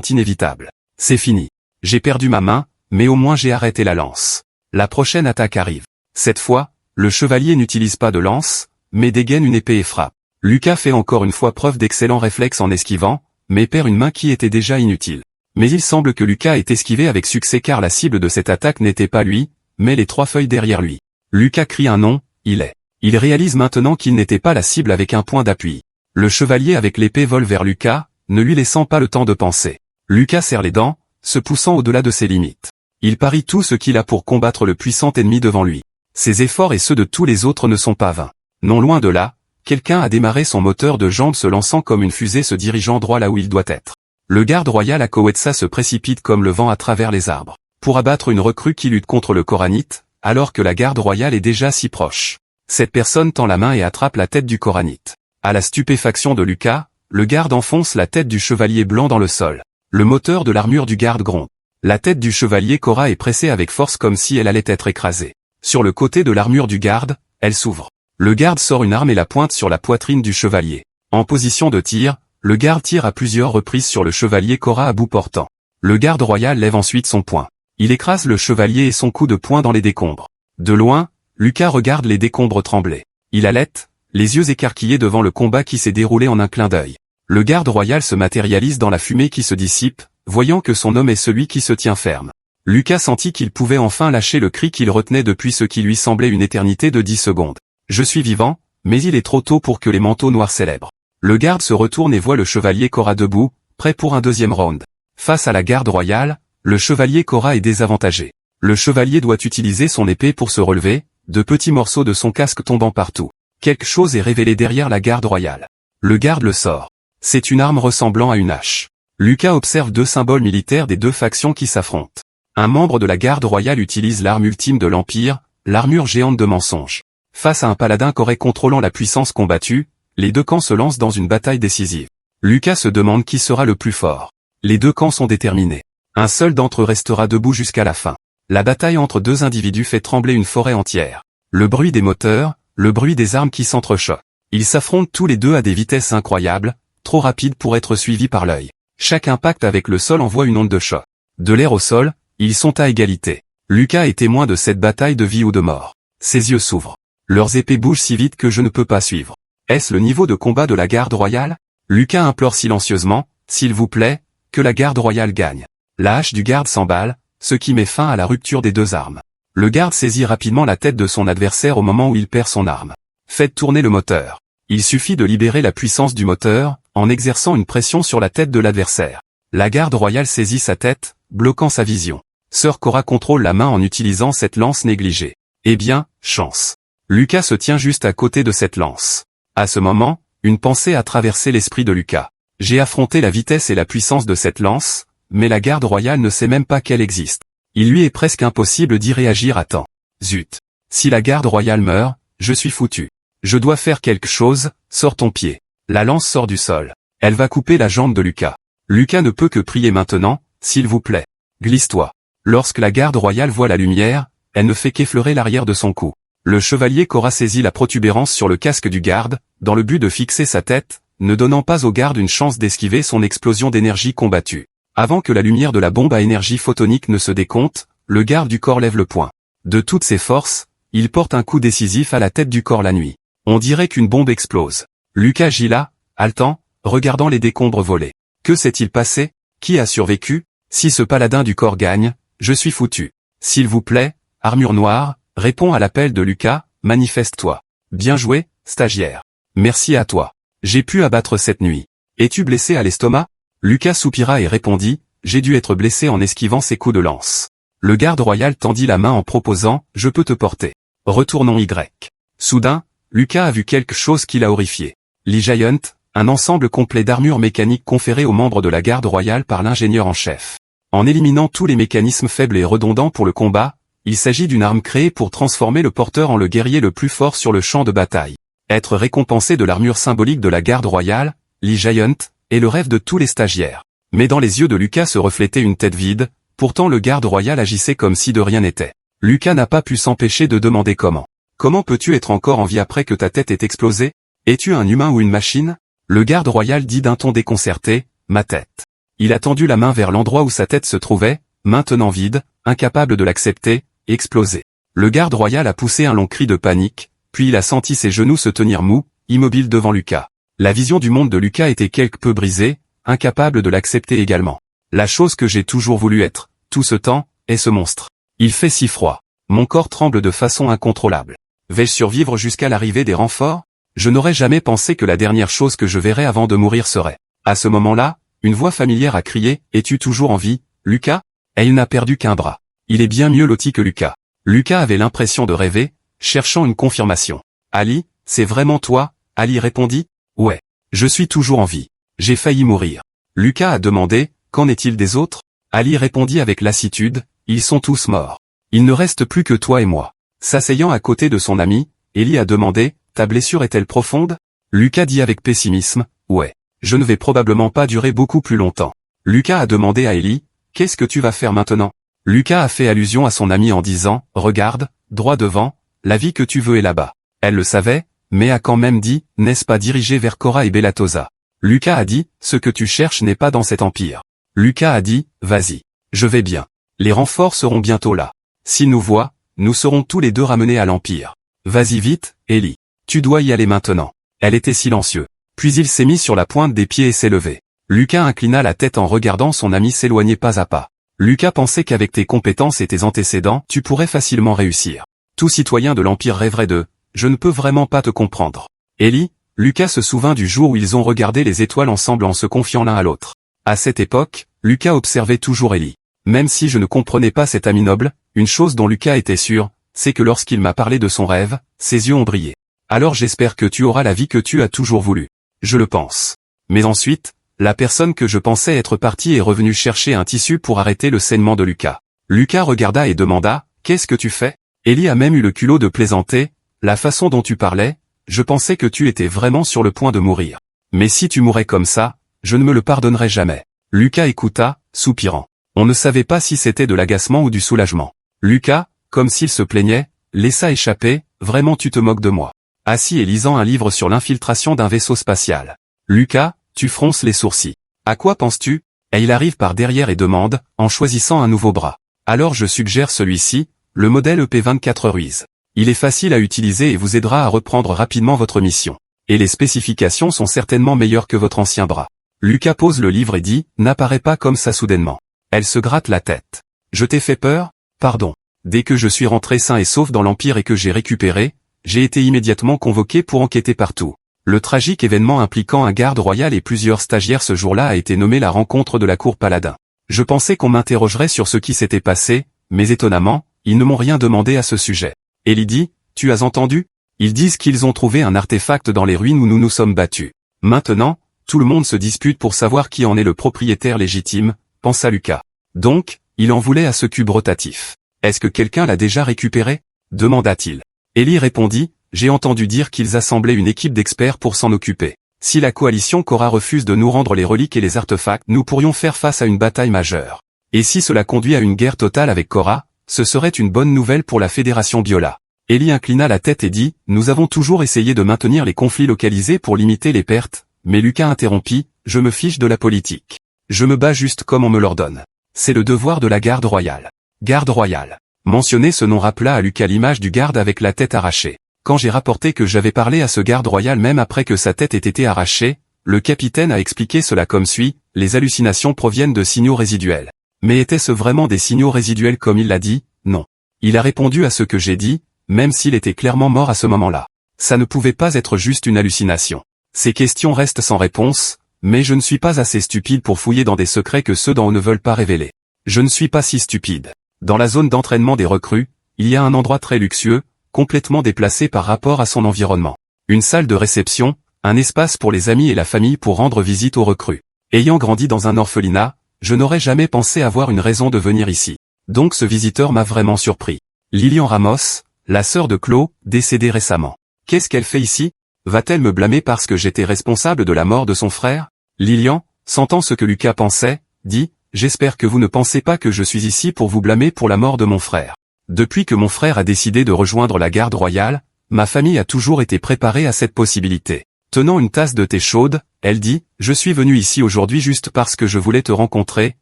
inévitables. C'est fini. J'ai perdu ma main, mais au moins j'ai arrêté la lance. La prochaine attaque arrive. Cette fois, le chevalier n'utilise pas de lance, mais dégaine une épée et frappe. Lucas fait encore une fois preuve d'excellents réflexes en esquivant, mais perd une main qui était déjà inutile. Mais il semble que Lucas ait esquivé avec succès car la cible de cette attaque n'était pas lui, mais les 3 feuilles derrière lui. Lucas crie un nom, il est. Il réalise maintenant qu'il n'était pas la cible avec un point d'appui. Le chevalier avec l'épée vole vers Lucas, ne lui laissant pas le temps de penser. Lucas serre les dents, se poussant au-delà de ses limites. Il parie tout ce qu'il a pour combattre le puissant ennemi devant lui. Ses efforts et ceux de tous les autres ne sont pas vains. Non loin de là, quelqu'un a démarré son moteur de jambes se lançant comme une fusée se dirigeant droit là où il doit être. Le garde royal à Kowetsa se précipite comme le vent à travers les arbres, pour abattre une recrue qui lutte contre le Koranite, alors que la garde royale est déjà si proche. Cette personne tend la main et attrape la tête du Koranite. À la stupéfaction de Lucas, le garde enfonce la tête du chevalier blanc dans le sol. Le moteur de l'armure du garde gronde. La tête du chevalier Cora est pressée avec force comme si elle allait être écrasée. Sur le côté de l'armure du garde, elle s'ouvre. Le garde sort une arme et la pointe sur la poitrine du chevalier. En position de tir, le garde tire à plusieurs reprises sur le chevalier Cora à bout portant. Le garde royal lève ensuite son poing. Il écrase le chevalier et son coup de poing dans les décombres. De loin, Lucas regarde les décombres trembler. Il halète, les yeux écarquillés devant le combat qui s'est déroulé en un clin d'œil. Le garde royal se matérialise dans la fumée qui se dissipe, voyant que son homme est celui qui se tient ferme. Lucas sentit qu'il pouvait enfin lâcher le cri qu'il retenait depuis ce qui lui semblait une éternité de 10 secondes. Je suis vivant, mais il est trop tôt pour que les manteaux noirs célèbrent. Le garde se retourne et voit le chevalier Cora debout, prêt pour un deuxième round. Face à la garde royale, le chevalier Cora est désavantagé. Le chevalier doit utiliser son épée pour se relever, de petits morceaux de son casque tombant partout. Quelque chose est révélé derrière la garde royale. Le garde le sort. C'est une arme ressemblant à une hache. Lucas observe 2 symboles militaires des 2 factions qui s'affrontent. Un membre de la garde royale utilise l'arme ultime de l'Empire, l'armure géante de mensonge. Face à un paladin coré contrôlant la puissance combattue, les 2 camps se lancent dans une bataille décisive. Lucas se demande qui sera le plus fort. Les 2 camps sont déterminés. Un seul d'entre eux restera debout jusqu'à la fin. La bataille entre 2 individus fait trembler une forêt entière. Le bruit des moteurs, le bruit des armes qui s'entrechoquent. Ils s'affrontent tous les 2 à des vitesses incroyables, trop rapides pour être suivis par l'œil. Chaque impact avec le sol envoie une onde de choc. De l'air au sol, ils sont à égalité. Lucas est témoin de cette bataille de vie ou de mort. Ses yeux s'ouvrent. Leurs épées bougent si vite que je ne peux pas suivre. Est-ce le niveau de combat de la garde royale? Lucas implore silencieusement, s'il vous plaît, que la garde royale gagne. La hache du garde s'emballe, ce qui met fin à la rupture des 2 armes. Le garde saisit rapidement la tête de son adversaire au moment où il perd son arme. Faites tourner le moteur. Il suffit de libérer la puissance du moteur, en exerçant une pression sur la tête de l'adversaire. La garde royale saisit sa tête, bloquant sa vision. Sœur Cora contrôle la main en utilisant cette lance négligée. Eh bien, chance. Lucas se tient juste à côté de cette lance. À ce moment, une pensée a traversé l'esprit de Lucas. J'ai affronté la vitesse et la puissance de cette lance, mais la garde royale ne sait même pas qu'elle existe. Il lui est presque impossible d'y réagir à temps. Zut. Si la garde royale meurt, je suis foutu. Je dois faire quelque chose, sors ton pied. La lance sort du sol. Elle va couper la jambe de Lucas. Lucas ne peut que prier maintenant, s'il vous plaît. Glisse-toi. Lorsque la garde royale voit la lumière, elle ne fait qu'effleurer l'arrière de son cou. Le chevalier Cora saisit la protubérance sur le casque du garde, dans le but de fixer sa tête, ne donnant pas au garde une chance d'esquiver son explosion d'énergie combattue. Avant que la lumière de la bombe à énergie photonique ne se décompte, le garde du corps lève le poing. De toutes ses forces, il porte un coup décisif à la tête du corps la nuit. On dirait qu'une bombe explose. Lucas gît là, haletant, regardant les décombres voler. Que s'est-il passé? Qui a survécu? Si ce paladin du corps gagne, je suis foutu. S'il vous plaît, armure noire, réponds à l'appel de Lucas, manifeste-toi. Bien joué, stagiaire. Merci à toi. J'ai pu abattre cette nuit. Es-tu blessé à l'estomac? Lucas soupira et répondit, j'ai dû être blessé en esquivant ses coups de lance. Le garde royal tendit la main en proposant, je peux te porter. Retournons Y. Soudain, Lucas a vu quelque chose qui l'a horrifié. L'E-Giant, un ensemble complet d'armure mécanique conféré aux membres de la garde royale par l'ingénieur en chef. En éliminant tous les mécanismes faibles et redondants pour le combat, il s'agit d'une arme créée pour transformer le porteur en le guerrier le plus fort sur le champ de bataille. Être récompensé de l'armure symbolique de la garde royale, l'E-Giant, est le rêve de tous les stagiaires. Mais dans les yeux de Lucas se reflétait une tête vide, pourtant le garde royal agissait comme si de rien n'était. Lucas n'a pas pu s'empêcher de demander comment. Comment peux-tu être encore en vie après que ta tête ait explosé? Es-tu un humain ou une machine? Le garde royal dit d'un ton déconcerté, ma tête. Il a tendu la main vers l'endroit où sa tête se trouvait, maintenant vide, incapable de l'accepter, explosé. Le garde royal a poussé un long cri de panique, puis il a senti ses genoux se tenir mous, immobile devant Lucas. La vision du monde de Lucas était quelque peu brisée, incapable de l'accepter également. La chose que j'ai toujours voulu être, tout ce temps, est ce monstre. Il fait si froid. Mon corps tremble de façon incontrôlable. Vais-je survivre jusqu'à l'arrivée des renforts? Je n'aurais jamais pensé que la dernière chose que je verrais avant de mourir serait. À ce moment-là, une voix familière a crié « Es-tu toujours en vie, Lucas ?» Et il n'a perdu qu'un bras. Il est bien mieux loti que Lucas. Lucas avait l'impression de rêver, cherchant une confirmation. « Ali, c'est vraiment toi ?» Ali répondit « Ouais. Je suis toujours en vie. J'ai failli mourir. » Lucas a demandé « Qu'en est-il des autres ?» Ali répondit avec lassitude « Ils sont tous morts. Il ne reste plus que toi et moi. » S'asseyant à côté de son ami, Eli a demandé « Ta blessure est-elle profonde ?» Lucas dit avec pessimisme « Ouais. Je ne vais probablement pas durer beaucoup plus longtemps. » Lucas a demandé à Eli « Qu'est-ce que tu vas faire maintenant ?» Lucas a fait allusion à son ami en disant « Regarde, droit devant, la vie que tu veux est là-bas. » Elle le savait, mais a quand même dit « N'est-ce pas dirigé vers Cora et Belatosa ?» Lucas a dit « Ce que tu cherches n'est pas dans cet empire. » Lucas a dit « Vas-y. Je vais bien. Les renforts seront bientôt là. S'ils nous voient, nous serons tous les deux ramenés à l'empire. Vas-y vite, Eli. Tu dois y aller maintenant. » Elle était silencieux. Puis il s'est mis sur la pointe des pieds et s'est levé. Lucas inclina la tête en regardant son ami s'éloigner pas à pas. Lucas pensait qu'avec tes compétences et tes antécédents, tu pourrais facilement réussir. Tout citoyen de l'Empire rêverait de « Je ne peux vraiment pas te comprendre. » Eli, Lucas se souvint du jour où ils ont regardé les étoiles ensemble en se confiant l'un à l'autre. À cette époque, Lucas observait toujours Eli. Même si je ne comprenais pas cet ami noble, une chose dont Lucas était sûr, c'est que lorsqu'il m'a parlé de son rêve, ses yeux ont brillé. Alors j'espère que tu auras la vie que tu as toujours voulu. Je le pense. Mais ensuite, la personne que je pensais être partie est revenue chercher un tissu pour arrêter le saignement de Lucas. Lucas regarda et demanda « Qu'est-ce que tu fais ?» Eli a même eu le culot de plaisanter « La façon dont tu parlais, je pensais que tu étais vraiment sur le point de mourir. Mais si tu mourais comme ça, je ne me le pardonnerais jamais. » Lucas écouta, soupirant. On ne savait pas si c'était de l'agacement ou du soulagement. Lucas, comme s'il se plaignait, laissa échapper « Vraiment tu te moques de moi. » Assis et lisant un livre sur l'infiltration d'un vaisseau spatial. Lucas, tu fronces les sourcils. À quoi penses-tu? Et il arrive par derrière et demande, en choisissant un nouveau bras. Alors je suggère celui-ci, le modèle EP24 Ruiz. Il est facile à utiliser et vous aidera à reprendre rapidement votre mission. Et les spécifications sont certainement meilleures que votre ancien bras. Lucas pose le livre et dit, n'apparaît pas comme ça soudainement. Elle se gratte la tête. Je t'ai fait peur? Pardon. Dès que je suis rentré sain et sauf dans l'Empire et que j'ai récupéré, j'ai été immédiatement convoqué pour enquêter partout. Le tragique événement impliquant un garde royal et plusieurs stagiaires ce jour-là a été nommé la rencontre de la cour Paladin. Je pensais qu'on m'interrogerait sur ce qui s'était passé, mais étonnamment, ils ne m'ont rien demandé à ce sujet. Eli dit, tu as entendu? Ils disent qu'ils ont trouvé un artefact dans les ruines où nous nous sommes battus. Maintenant, tout le monde se dispute pour savoir qui en est le propriétaire légitime, pensa Lucas. Donc, il en voulait à ce cube rotatif. Est-ce que quelqu'un l'a déjà récupéré? Demanda-t-il. Eli répondit, j'ai entendu dire qu'ils assemblaient une équipe d'experts pour s'en occuper. Si la coalition Cora refuse de nous rendre les reliques et les artefacts, nous pourrions faire face à une bataille majeure. Et si cela conduit à une guerre totale avec Cora, ce serait une bonne nouvelle pour la Fédération Biola. Eli inclina la tête et dit, nous avons toujours essayé de maintenir les conflits localisés pour limiter les pertes, mais Lucas interrompit, je me fiche de la politique. Je me bats juste comme on me l'ordonne. C'est le devoir de la garde royale. Garde royale. Mentionner ce nom rappela à Lucas l'image du garde avec la tête arrachée. Quand j'ai rapporté que j'avais parlé à ce garde royal même après que sa tête ait été arrachée, le capitaine a expliqué cela comme suit, les hallucinations proviennent de signaux résiduels. Mais étaient-ce vraiment des signaux résiduels comme il l'a dit? Non. Il a répondu à ce que j'ai dit, même s'il était clairement mort à ce moment-là. Ça ne pouvait pas être juste une hallucination. Ces questions restent sans réponse, mais je ne suis pas assez stupide pour fouiller dans des secrets que ceux d'en haut ne veulent pas révéler. Je ne suis pas si stupide. Dans la zone d'entraînement des recrues, il y a un endroit très luxueux, complètement déplacé par rapport à son environnement. Une salle de réception, un espace pour les amis et la famille pour rendre visite aux recrues. Ayant grandi dans un orphelinat, je n'aurais jamais pensé avoir une raison de venir ici. Donc ce visiteur m'a vraiment surpris. Lilian Ramos, la sœur de Claude, décédée récemment. Qu'est-ce qu'elle fait ici? Va-t-elle me blâmer parce que j'étais responsable de la mort de son frère? Lilian, sentant ce que Lucas pensait, dit, j'espère que vous ne pensez pas que je suis ici pour vous blâmer pour la mort de mon frère. Depuis que mon frère a décidé de rejoindre la garde royale, ma famille a toujours été préparée à cette possibilité. Tenant une tasse de thé chaude, elle dit, je suis venue ici aujourd'hui juste parce que je voulais te rencontrer,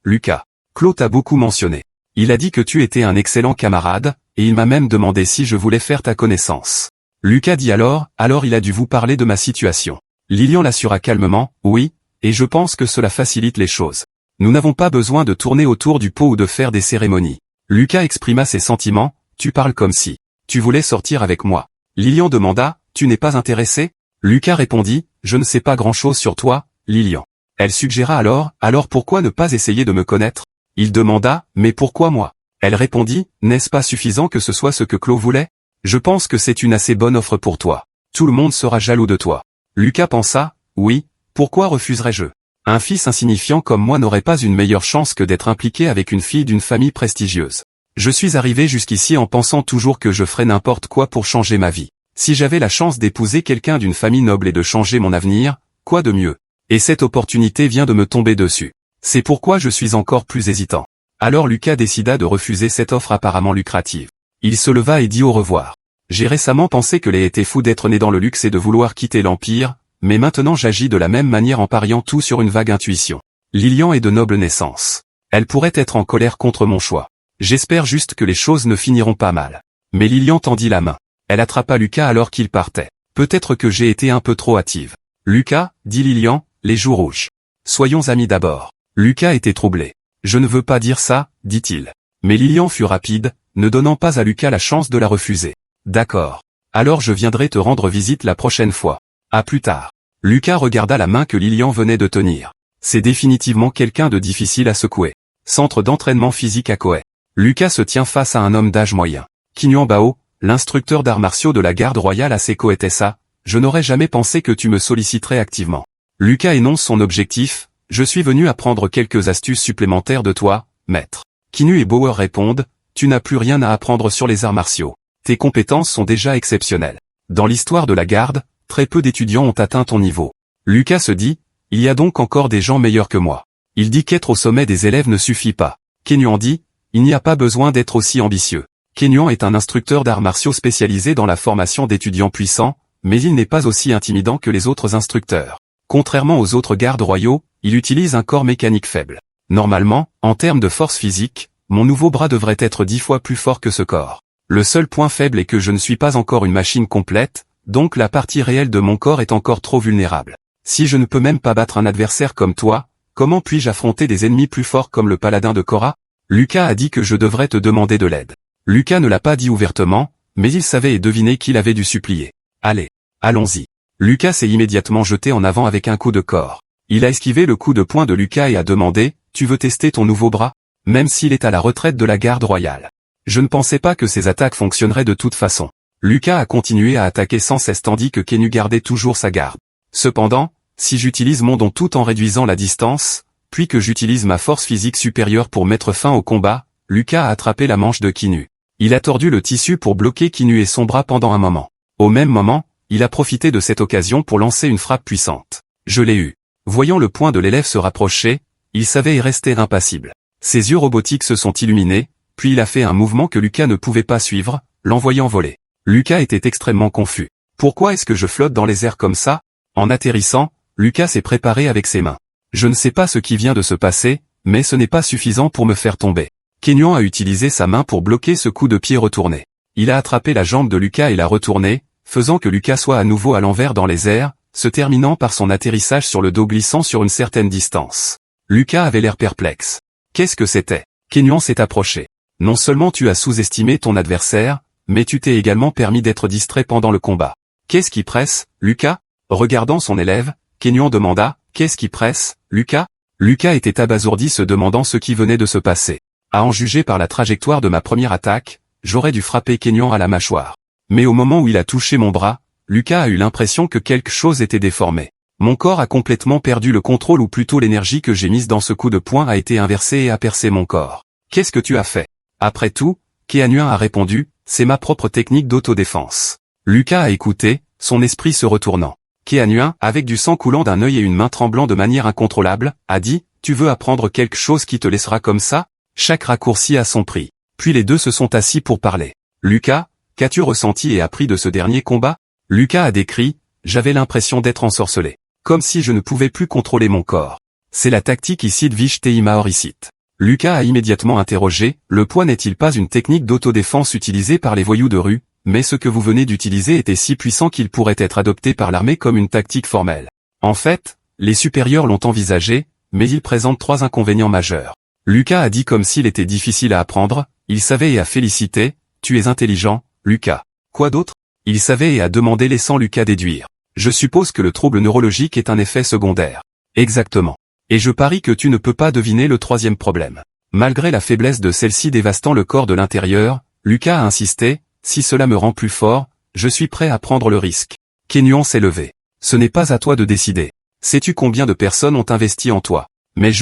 Lucas. Claude t'a beaucoup mentionné. Il a dit que tu étais un excellent camarade, et il m'a même demandé si je voulais faire ta connaissance. Lucas dit alors il a dû vous parler de ma situation. Lilian l'assura calmement, oui, et je pense que cela facilite les choses. Nous n'avons pas besoin de tourner autour du pot ou de faire des cérémonies. Lucas exprima ses sentiments, tu parles comme si tu voulais sortir avec moi. Lilian demanda, tu n'es pas intéressé? Lucas répondit, je ne sais pas grand-chose sur toi, Lilian. Elle suggéra alors pourquoi ne pas essayer de me connaître? Il demanda, mais pourquoi moi? Elle répondit, n'est-ce pas suffisant que ce soit ce que Claude voulait? Je pense que c'est une assez bonne offre pour toi. Tout le monde sera jaloux de toi. Lucas pensa, oui, pourquoi refuserais-je? Un fils insignifiant comme moi n'aurait pas une meilleure chance que d'être impliqué avec une fille d'une famille prestigieuse. Je suis arrivé jusqu'ici en pensant toujours que je ferais n'importe quoi pour changer ma vie. Si j'avais la chance d'épouser quelqu'un d'une famille noble et de changer mon avenir, quoi de mieux? Et cette opportunité vient de me tomber dessus. C'est pourquoi je suis encore plus hésitant. Alors Lucas décida de refuser cette offre apparemment lucrative. Il se leva et dit au revoir. J'ai récemment pensé que Lé était fou d'être né dans le luxe et de vouloir quitter l'Empire, mais maintenant j'agis de la même manière en pariant tout sur une vague intuition. Lilian est de noble naissance. Elle pourrait être en colère contre mon choix. J'espère juste que les choses ne finiront pas mal. Mais Lilian tendit la main. Elle attrapa Lucas alors qu'il partait. Peut-être que j'ai été un peu trop hâtive. Lucas, dit Lilian, les joues rouges. Soyons amis d'abord. Lucas était troublé. Je ne veux pas dire ça, dit-il. Mais Lilian fut rapide, ne donnant pas à Lucas la chance de la refuser. D'accord. Alors je viendrai te rendre visite la prochaine fois. À plus tard. Lucas regarda la main que Lilian venait de tenir. C'est définitivement quelqu'un de difficile à secouer. Centre d'entraînement physique à Koei. Lucas se tient face à un homme d'âge moyen. Kinyuan Bao, l'instructeur d'arts martiaux de la garde royale à Seiko était ça. Je n'aurais jamais pensé que tu me solliciterais activement. Lucas énonce son objectif. Je suis venu apprendre quelques astuces supplémentaires de toi, maître. Kinu et Bauer répondent, tu n'as plus rien à apprendre sur les arts martiaux. Tes compétences sont déjà exceptionnelles. Dans l'histoire de la garde, très peu d'étudiants ont atteint ton niveau. Lucas se dit, il y a donc encore des gens meilleurs que moi. Il dit qu'être au sommet des élèves ne suffit pas. Kenyuan dit, il n'y a pas besoin d'être aussi ambitieux. Kenyuan est un instructeur d'arts martiaux spécialisé dans la formation d'étudiants puissants, mais il n'est pas aussi intimidant que les autres instructeurs. Contrairement aux autres gardes royaux, il utilise un corps mécanique faible. Normalement, en termes de force physique, mon nouveau bras devrait être 10 fois plus fort que ce corps. Le seul point faible est que je ne suis pas encore une machine complète, donc la partie réelle de mon corps est encore trop vulnérable. Si je ne peux même pas battre un adversaire comme toi, comment puis-je affronter des ennemis plus forts comme le paladin de Korra? Lucas a dit que je devrais te demander de l'aide. Lucas ne l'a pas dit ouvertement, mais il savait et devinait qu'il avait dû supplier. Allez, allons-y. Lucas s'est immédiatement jeté en avant avec un coup de corps. Il a esquivé le coup de poing de Lucas et a demandé, tu veux tester ton nouveau bras? Même s'il est à la retraite de la garde royale. Je ne pensais pas que ces attaques fonctionneraient de toute façon. Lucas a continué à attaquer sans cesse tandis que Kenu gardait toujours sa garde. Cependant, si j'utilise mon don tout en réduisant la distance, puis que j'utilise ma force physique supérieure pour mettre fin au combat, Lucas a attrapé la manche de Kinu. Il a tordu le tissu pour bloquer Kinu et son bras pendant un moment. Au même moment, il a profité de cette occasion pour lancer une frappe puissante. Je l'ai eu. Voyant le poing de l'élève se rapprocher, il savait y rester impassible. Ses yeux robotiques se sont illuminés, puis il a fait un mouvement que Lucas ne pouvait pas suivre, l'envoyant voler. Lucas était extrêmement confus. Pourquoi est-ce que je flotte dans les airs comme ça? En atterrissant, Lucas s'est préparé avec ses mains. Je ne sais pas ce qui vient de se passer, mais ce n'est pas suffisant pour me faire tomber. Kenyuan a utilisé sa main pour bloquer ce coup de pied retourné. Il a attrapé la jambe de Lucas et l'a retourné, faisant que Lucas soit à nouveau à l'envers dans les airs, se terminant par son atterrissage sur le dos glissant sur une certaine distance. Lucas avait l'air perplexe. Qu'est-ce que c'était? Kenyuan s'est approché. Non seulement tu as sous-estimé ton adversaire, mais tu t'es également permis d'être distrait pendant le combat. Qu'est-ce qui presse, Lucas? Regardant son élève, Kenyuan demanda, qu'est-ce qui presse, Lucas? Lucas était abasourdi se demandant ce qui venait de se passer. À en juger par la trajectoire de ma première attaque, j'aurais dû frapper Kenyuan à la mâchoire. Mais au moment où il a touché mon bras, Lucas a eu l'impression que quelque chose était déformé. Mon corps a complètement perdu le contrôle ou plutôt l'énergie que j'ai mise dans ce coup de poing a été inversée et a percé mon corps. Qu'est-ce que tu as fait? Après tout, Keanyuan a répondu, c'est ma propre technique d'autodéfense. Lucas a écouté, son esprit se retournant. Keanyuan, avec du sang coulant d'un œil et une main tremblant de manière incontrôlable, a dit, tu veux apprendre quelque chose qui te laissera comme ça? Chaque raccourci a son prix. Puis les deux se sont assis pour parler. Lucas, qu'as-tu ressenti et appris de ce dernier combat? Lucas a décrit, j'avais l'impression d'être ensorcelé. Comme si je ne pouvais plus contrôler mon corps. C'est la tactique ici de Vish Tei Maoricite. Lucas a immédiatement interrogé, le poids n'est-il pas une technique d'autodéfense utilisée par les voyous de rue, mais ce que vous venez d'utiliser était si puissant qu'il pourrait être adopté par l'armée comme une tactique formelle. En fait, les supérieurs l'ont envisagé, mais il présente 3 inconvénients majeurs. Lucas a dit comme s'il était difficile à apprendre, il savait et a félicité, tu es intelligent, Lucas. Quoi d'autre? Il savait et a demandé laissant Lucas déduire. Je suppose que le trouble neurologique est un effet secondaire. Exactement. Et je parie que tu ne peux pas deviner le 3e problème. Malgré la faiblesse de celle-ci dévastant le corps de l'intérieur, Lucas a insisté, si cela me rend plus fort, je suis prêt à prendre le risque. Kenyon s'est levé. Ce n'est pas à toi de décider. Sais-tu combien de personnes ont investi en toi? Mais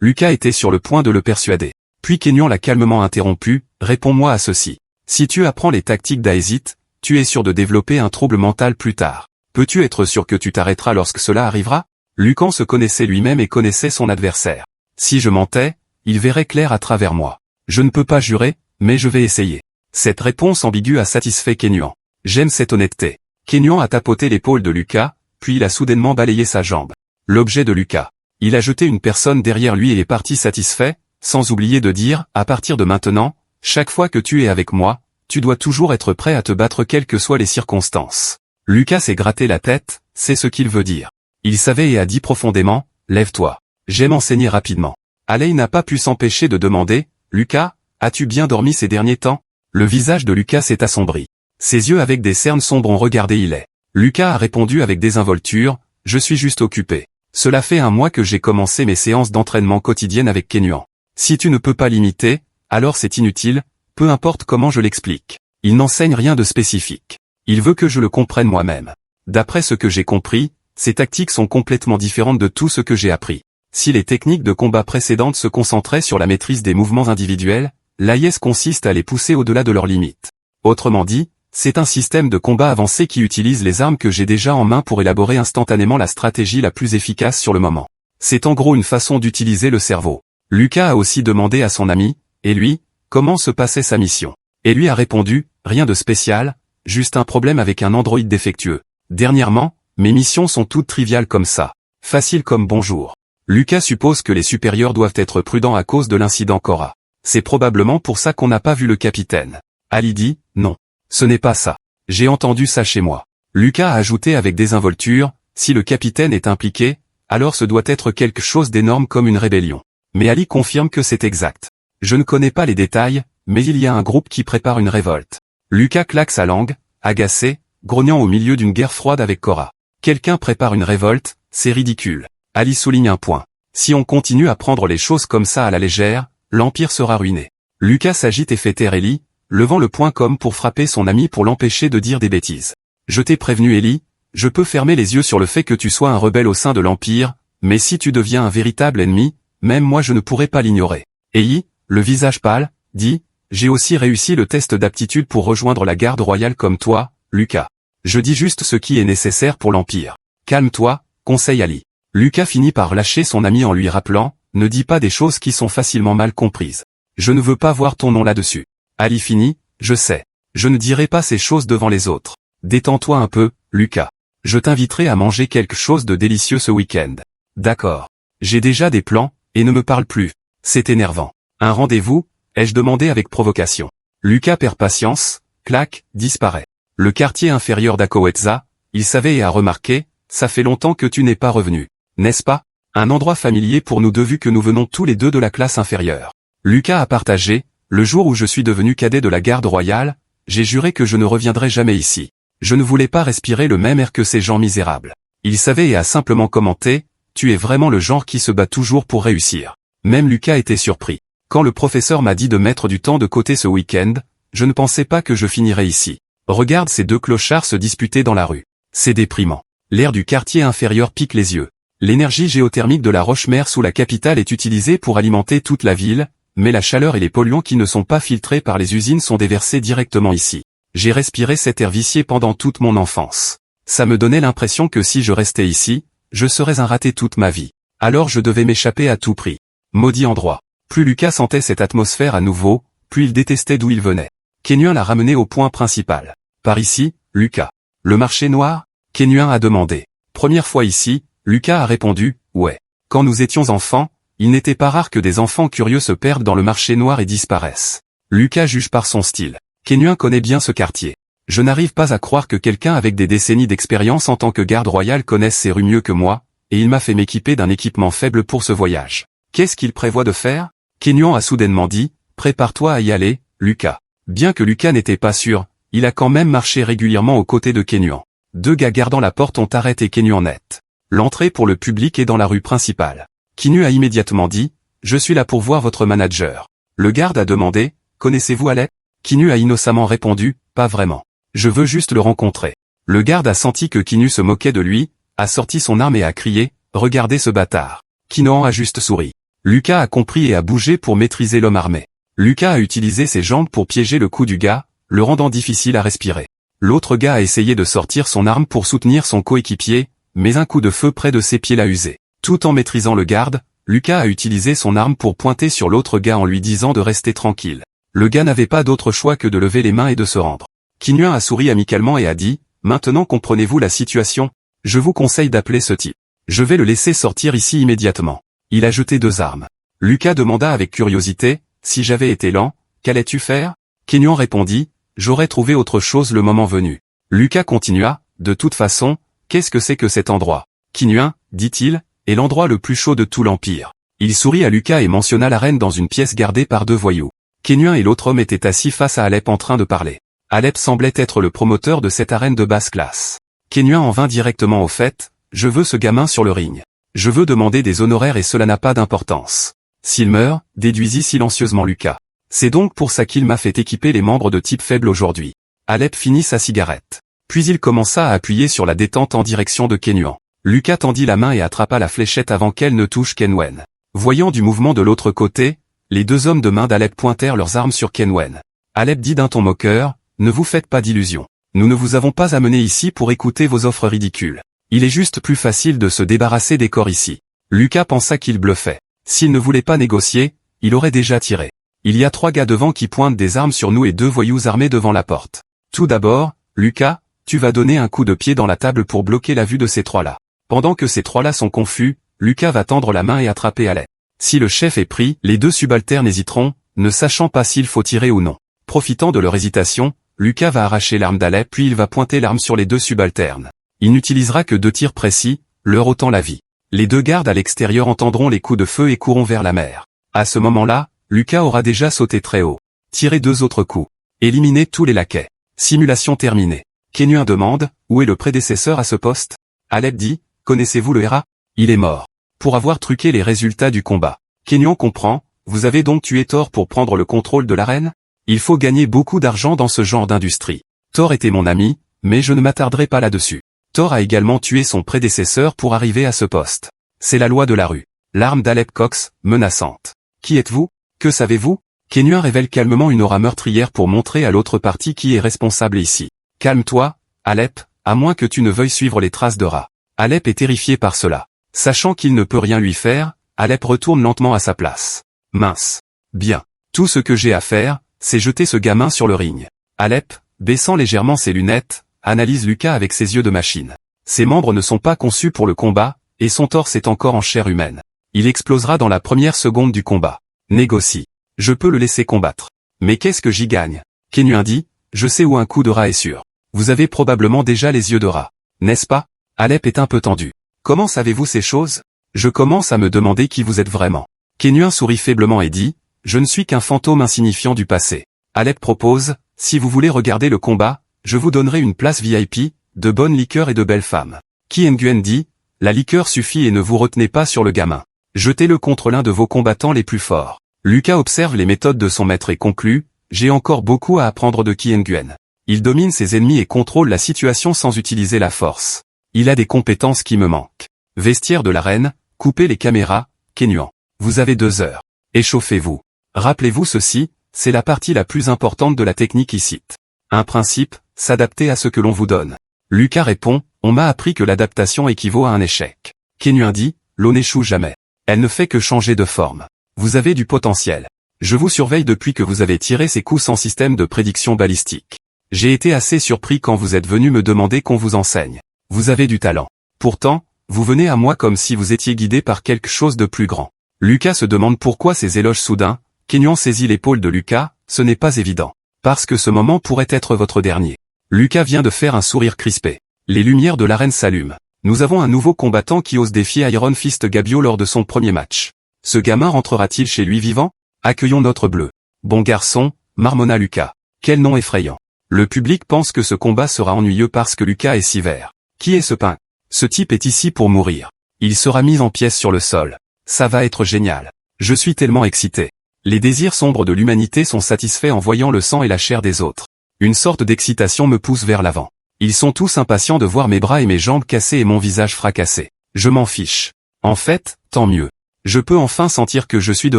Lucas était sur le point de le persuader. Puis Kenyon l'a calmement interrompu, réponds-moi à ceci. Si tu apprends les tactiques d'Aesit, tu es sûr de développer un trouble mental plus tard. Peux-tu être sûr que tu t'arrêteras lorsque cela arrivera? Lucan se connaissait lui-même et connaissait son adversaire. Si je mentais, il verrait clair à travers moi. Je ne peux pas jurer, mais je vais essayer. Cette réponse ambiguë a satisfait Kenyon. J'aime cette honnêteté. Kenyon a tapoté l'épaule de Lucas, puis il a soudainement balayé sa jambe. L'objet de Lucas. Il a jeté une personne derrière lui et est parti satisfait, sans oublier de dire, à partir de maintenant, chaque fois que tu es avec moi, tu dois toujours être prêt à te battre quelles que soient les circonstances. Lucas s'est gratté la tête, c'est ce qu'il veut dire. Il savait et a dit profondément, lève-toi. J'aime enseigner rapidement. Alei n'a pas pu s'empêcher de demander, Lucas, as-tu bien dormi ces derniers temps? Le visage de Lucas s'est assombri. Ses yeux avec des cernes sombres ont regardé Ilay. Lucas a répondu avec désinvolture, je suis juste occupé. Cela fait 1 mois que j'ai commencé mes séances d'entraînement quotidiennes avec Kenyon. Si tu ne peux pas l'imiter, alors c'est inutile, peu importe comment je l'explique. Il n'enseigne rien de spécifique. Il veut que je le comprenne moi-même. D'après ce que j'ai compris, ces tactiques sont complètement différentes de tout ce que j'ai appris. Si les techniques de combat précédentes se concentraient sur la maîtrise des mouvements individuels, l'AIS consiste à les pousser au-delà de leurs limites. Autrement dit, c'est un système de combat avancé qui utilise les armes que j'ai déjà en main pour élaborer instantanément la stratégie la plus efficace sur le moment. C'est en gros une façon d'utiliser le cerveau. Lucas a aussi demandé à son ami, et lui, comment se passait sa mission. Et lui a répondu, rien de spécial, juste un problème avec un androïde défectueux. Dernièrement, mes missions sont toutes triviales comme ça. Facile comme bonjour. Lucas suppose que les supérieurs doivent être prudents à cause de l'incident Cora. C'est probablement pour ça qu'on n'a pas vu le capitaine. Ali dit, non. Ce n'est pas ça. J'ai entendu ça chez moi. Lucas a ajouté avec désinvolture, si le capitaine est impliqué, alors ce doit être quelque chose d'énorme comme une rébellion. Mais Ali confirme que c'est exact. Je ne connais pas les détails, mais il y a un groupe qui prépare une révolte. Lucas claque sa langue, agacé, grognant au milieu d'une guerre froide avec Cora. Quelqu'un prépare une révolte, c'est ridicule. Ali souligne un point. Si on continue à prendre les choses comme ça à la légère, l'Empire sera ruiné. Lucas s'agite et fait taire Ellie, levant le poing comme pour frapper son ami pour l'empêcher de dire des bêtises. Je t'ai prévenu Ellie, je peux fermer les yeux sur le fait que tu sois un rebelle au sein de l'Empire, mais si tu deviens un véritable ennemi, même moi je ne pourrai pas l'ignorer. Ellie, le visage pâle, dit, j'ai aussi réussi le test d'aptitude pour rejoindre la garde royale comme toi, Lucas. Je dis juste ce qui est nécessaire pour l'Empire. Calme-toi, conseille Ali. Lucas finit par lâcher son ami en lui rappelant, ne dis pas des choses qui sont facilement mal comprises. Je ne veux pas voir ton nom là-dessus. Ali finit, je sais. Je ne dirai pas ces choses devant les autres. Détends-toi un peu, Lucas. Je t'inviterai à manger quelque chose de délicieux ce week-end. D'accord. J'ai déjà des plans, et ne me parle plus. C'est énervant. Un rendez-vous, ai-je demandé avec provocation. Lucas perd patience, claque, disparaît. Le quartier inférieur d'Akowetza, il savait et a remarqué, ça fait longtemps que tu n'es pas revenu. N'est-ce pas? Un endroit familier pour nous deux vu que nous venons tous les deux de la classe inférieure. Lucas a partagé, le jour où je suis devenu cadet de la garde royale, j'ai juré que je ne reviendrai jamais ici. Je ne voulais pas respirer le même air que ces gens misérables. Il savait et a simplement commenté, tu es vraiment le genre qui se bat toujours pour réussir. Même Lucas était surpris. Quand le professeur m'a dit de mettre du temps de côté ce week-end, je ne pensais pas que je finirais ici. Regarde ces 2 clochards se disputer dans la rue. C'est déprimant. L'air du quartier inférieur pique les yeux. L'énergie géothermique de la roche-mère sous la capitale est utilisée pour alimenter toute la ville, mais la chaleur et les polluants qui ne sont pas filtrés par les usines sont déversés directement ici. J'ai respiré cet air vicié pendant toute mon enfance. Ça me donnait l'impression que si je restais ici, je serais un raté toute ma vie. Alors je devais m'échapper à tout prix. Maudit endroit. Plus Lucas sentait cette atmosphère à nouveau, plus il détestait d'où il venait. Kenyon l'a ramené au point principal. Par ici, Lucas. Le marché noir? Kenyon a demandé. Première fois ici, Lucas a répondu, ouais. Quand nous étions enfants, Il n'était pas rare que des enfants curieux se perdent dans le marché noir et disparaissent. Lucas juge par son style. Kenyuan connaît bien ce quartier. Je n'arrive pas à croire que quelqu'un avec des décennies d'expérience en tant que garde royal connaisse ces rues mieux que moi, et il m'a fait m'équiper d'un équipement faible pour ce voyage. Qu'est-ce qu'il prévoit de faire? Kenyuan a soudainement dit, prépare-toi à y aller, Lucas. Bien que Lucas n'était pas sûr, il a quand même marché régulièrement aux côtés de Kenyuan. 2 gars gardant la porte ont arrêté Kenyuan net. L'entrée pour le public est dans la rue principale. Kenyuan a immédiatement dit, je suis là pour voir votre manager. Le garde a demandé, connaissez-vous Alep? Kenyuan a innocemment répondu, pas vraiment. Je veux juste le rencontrer. Le garde a senti que Kenyuan se moquait de lui, a sorti son arme et a crié, regardez ce bâtard. Kenyuan a juste souri. Lucas a compris et a bougé pour maîtriser l'homme armé. Lucas a utilisé ses jambes pour piéger le cou du gars, le rendant difficile à respirer. L'autre gars a essayé de sortir son arme pour soutenir son coéquipier, mais un coup de feu près de ses pieds l'a usé. Tout en maîtrisant le garde, Lucas a utilisé son arme pour pointer sur l'autre gars en lui disant de rester tranquille. Le gars n'avait pas d'autre choix que de lever les mains et de se rendre. Kenyuan a souri amicalement et a dit, maintenant comprenez-vous la situation? Je vous conseille d'appeler ce type. Je vais le laisser sortir ici immédiatement. Il a jeté 2 armes. Lucas demanda avec curiosité, si j'avais été lent, qu'allais-tu faire? Kenyuan répondit, j'aurais trouvé autre chose le moment venu. Lucas continua, de toute façon, qu'est-ce que c'est que cet endroit? Kenyuan, dit-il, est l'endroit le plus chaud de tout l'Empire. Il sourit à Lucas et mentionna l'arène dans une pièce gardée par 2 voyous. Kenyuan et l'autre homme étaient assis face à Alep en train de parler. Alep semblait être le promoteur de cette arène de basse classe. Kenyuan en vint directement au fait, je veux ce gamin sur le ring. Je veux demander des honoraires et cela n'a pas d'importance. S'il meurt, déduisit silencieusement Lucas. C'est donc pour ça qu'il m'a fait équiper les membres de type faible aujourd'hui. Alep finit sa cigarette. Puis il commença à appuyer sur la détente en direction de Kenyuan. Lucas tendit la main et attrapa la fléchette avant qu'elle ne touche Kenyuan. Voyant du mouvement de l'autre côté, les 2 hommes de main d'Alep pointèrent leurs armes sur Kenyuan. Alep dit d'un ton moqueur, ne vous faites pas d'illusions. Nous ne vous avons pas amené ici pour écouter vos offres ridicules. Il est juste plus facile de se débarrasser des corps ici. Lucas pensa qu'il bluffait. S'il ne voulait pas négocier, il aurait déjà tiré. Il y a 3 gars devant qui pointent des armes sur nous et 2 voyous armés devant la porte. Tout d'abord, Lucas, tu vas donner un coup de pied dans la table pour bloquer la vue de ces 3-là. Pendant que ces 3-là sont confus, Lucas va tendre la main et attraper Alep. Si le chef est pris, les 2 subalternes hésiteront, ne sachant pas s'il faut tirer ou non. Profitant de leur hésitation, Lucas va arracher l'arme d'Alep puis il va pointer l'arme sur les 2 subalternes. Il n'utilisera que 2 tirs précis, leur ôtant la vie. Les 2 gardes à l'extérieur entendront les coups de feu et courront vers la mer. À ce moment-là, Lucas aura déjà sauté très haut. Tiré 2 autres coups. Éliminer tous les laquais. Simulation terminée. Kenyuan demande, où est le prédécesseur à ce poste? Alep dit, connaissez-vous le Hera? Il est mort. Pour avoir truqué les résultats du combat. Kenyuan comprend, vous avez donc tué Thor pour prendre le contrôle de l'arène? Il faut gagner beaucoup d'argent dans ce genre d'industrie. Thor était mon ami, mais je ne m'attarderai pas là-dessus. Thor a également tué son prédécesseur pour arriver à ce poste. C'est la loi de la rue. L'arme d'Alep Cox, menaçante. Qui êtes-vous? Que savez-vous? Kenyuan révèle calmement une aura meurtrière pour montrer à l'autre partie qui est responsable ici. Calme-toi, Alep, à moins que tu ne veuilles suivre les traces de Ra. Alep est terrifié par cela. Sachant qu'il ne peut rien lui faire, Alep retourne lentement à sa place. Mince. Bien. Tout ce que j'ai à faire, c'est jeter ce gamin sur le ring. Alep, baissant légèrement ses lunettes, analyse Lucas avec ses yeux de machine. Ses membres ne sont pas conçus pour le combat, et son torse est encore en chair humaine. Il explosera dans la première seconde du combat. Négocie. Je peux le laisser combattre. Mais qu'est-ce que j'y gagne? Kenyuan dit, je sais où un coup de Ra est sûr. Vous avez probablement déjà les yeux de Ra. N'est-ce pas? Alep est un peu tendu. Comment savez-vous ces choses? Je commence à me demander qui vous êtes vraiment. Kenyuan sourit faiblement et dit, je ne suis qu'un fantôme insignifiant du passé. Alep propose, si vous voulez regarder le combat, je vous donnerai une place VIP, de bonnes liqueurs et de belles femmes. Kenyuan dit, la liqueur suffit et ne vous retenez pas sur le gamin. Jetez-le contre l'un de vos combattants les plus forts. Lucas observe les méthodes de son maître et conclut, j'ai encore beaucoup à apprendre de Kenyuan. Il domine ses ennemis et contrôle la situation sans utiliser la force. Il a des compétences qui me manquent. Vestiaire de l'arène, coupez les caméras, Kenyuan. Vous avez 2 heures. Échauffez-vous. Rappelez-vous ceci, c'est la partie la plus importante de la technique ici. Un principe, s'adapter à ce que l'on vous donne. Lucas répond, on m'a appris que l'adaptation équivaut à un échec. Kenyuan dit, l'eau n'échoue jamais. Elle ne fait que changer de forme. Vous avez du potentiel. Je vous surveille depuis que vous avez tiré ces coups sans système de prédiction balistique. J'ai été assez surpris quand vous êtes venu me demander qu'on vous enseigne. Vous avez du talent. Pourtant, vous venez à moi comme si vous étiez guidé par quelque chose de plus grand. Lucas se demande pourquoi ces éloges soudains. Kenyon saisit l'épaule de Lucas, ce n'est pas évident. Parce que ce moment pourrait être votre dernier. Lucas vient de faire un sourire crispé. Les lumières de l'arène s'allument. Nous avons un nouveau combattant qui ose défier Iron Fist Gabio lors de son premier match. Ce gamin rentrera-t-il chez lui vivant? Accueillons notre bleu. Bon garçon, marmonna Lucas. Quel nom effrayant. Le public pense que ce combat sera ennuyeux parce que Lucas est si vert. Qui est ce pin? Ce type est ici pour mourir. Il sera mis en pièces sur le sol. Ça va être génial. Je suis tellement excité. Les désirs sombres de l'humanité sont satisfaits en voyant le sang et la chair des autres. Une sorte d'excitation me pousse vers l'avant. Ils sont tous impatients de voir mes bras et mes jambes cassés et mon visage fracassé. Je m'en fiche. En fait, tant mieux. Je peux enfin sentir que je suis de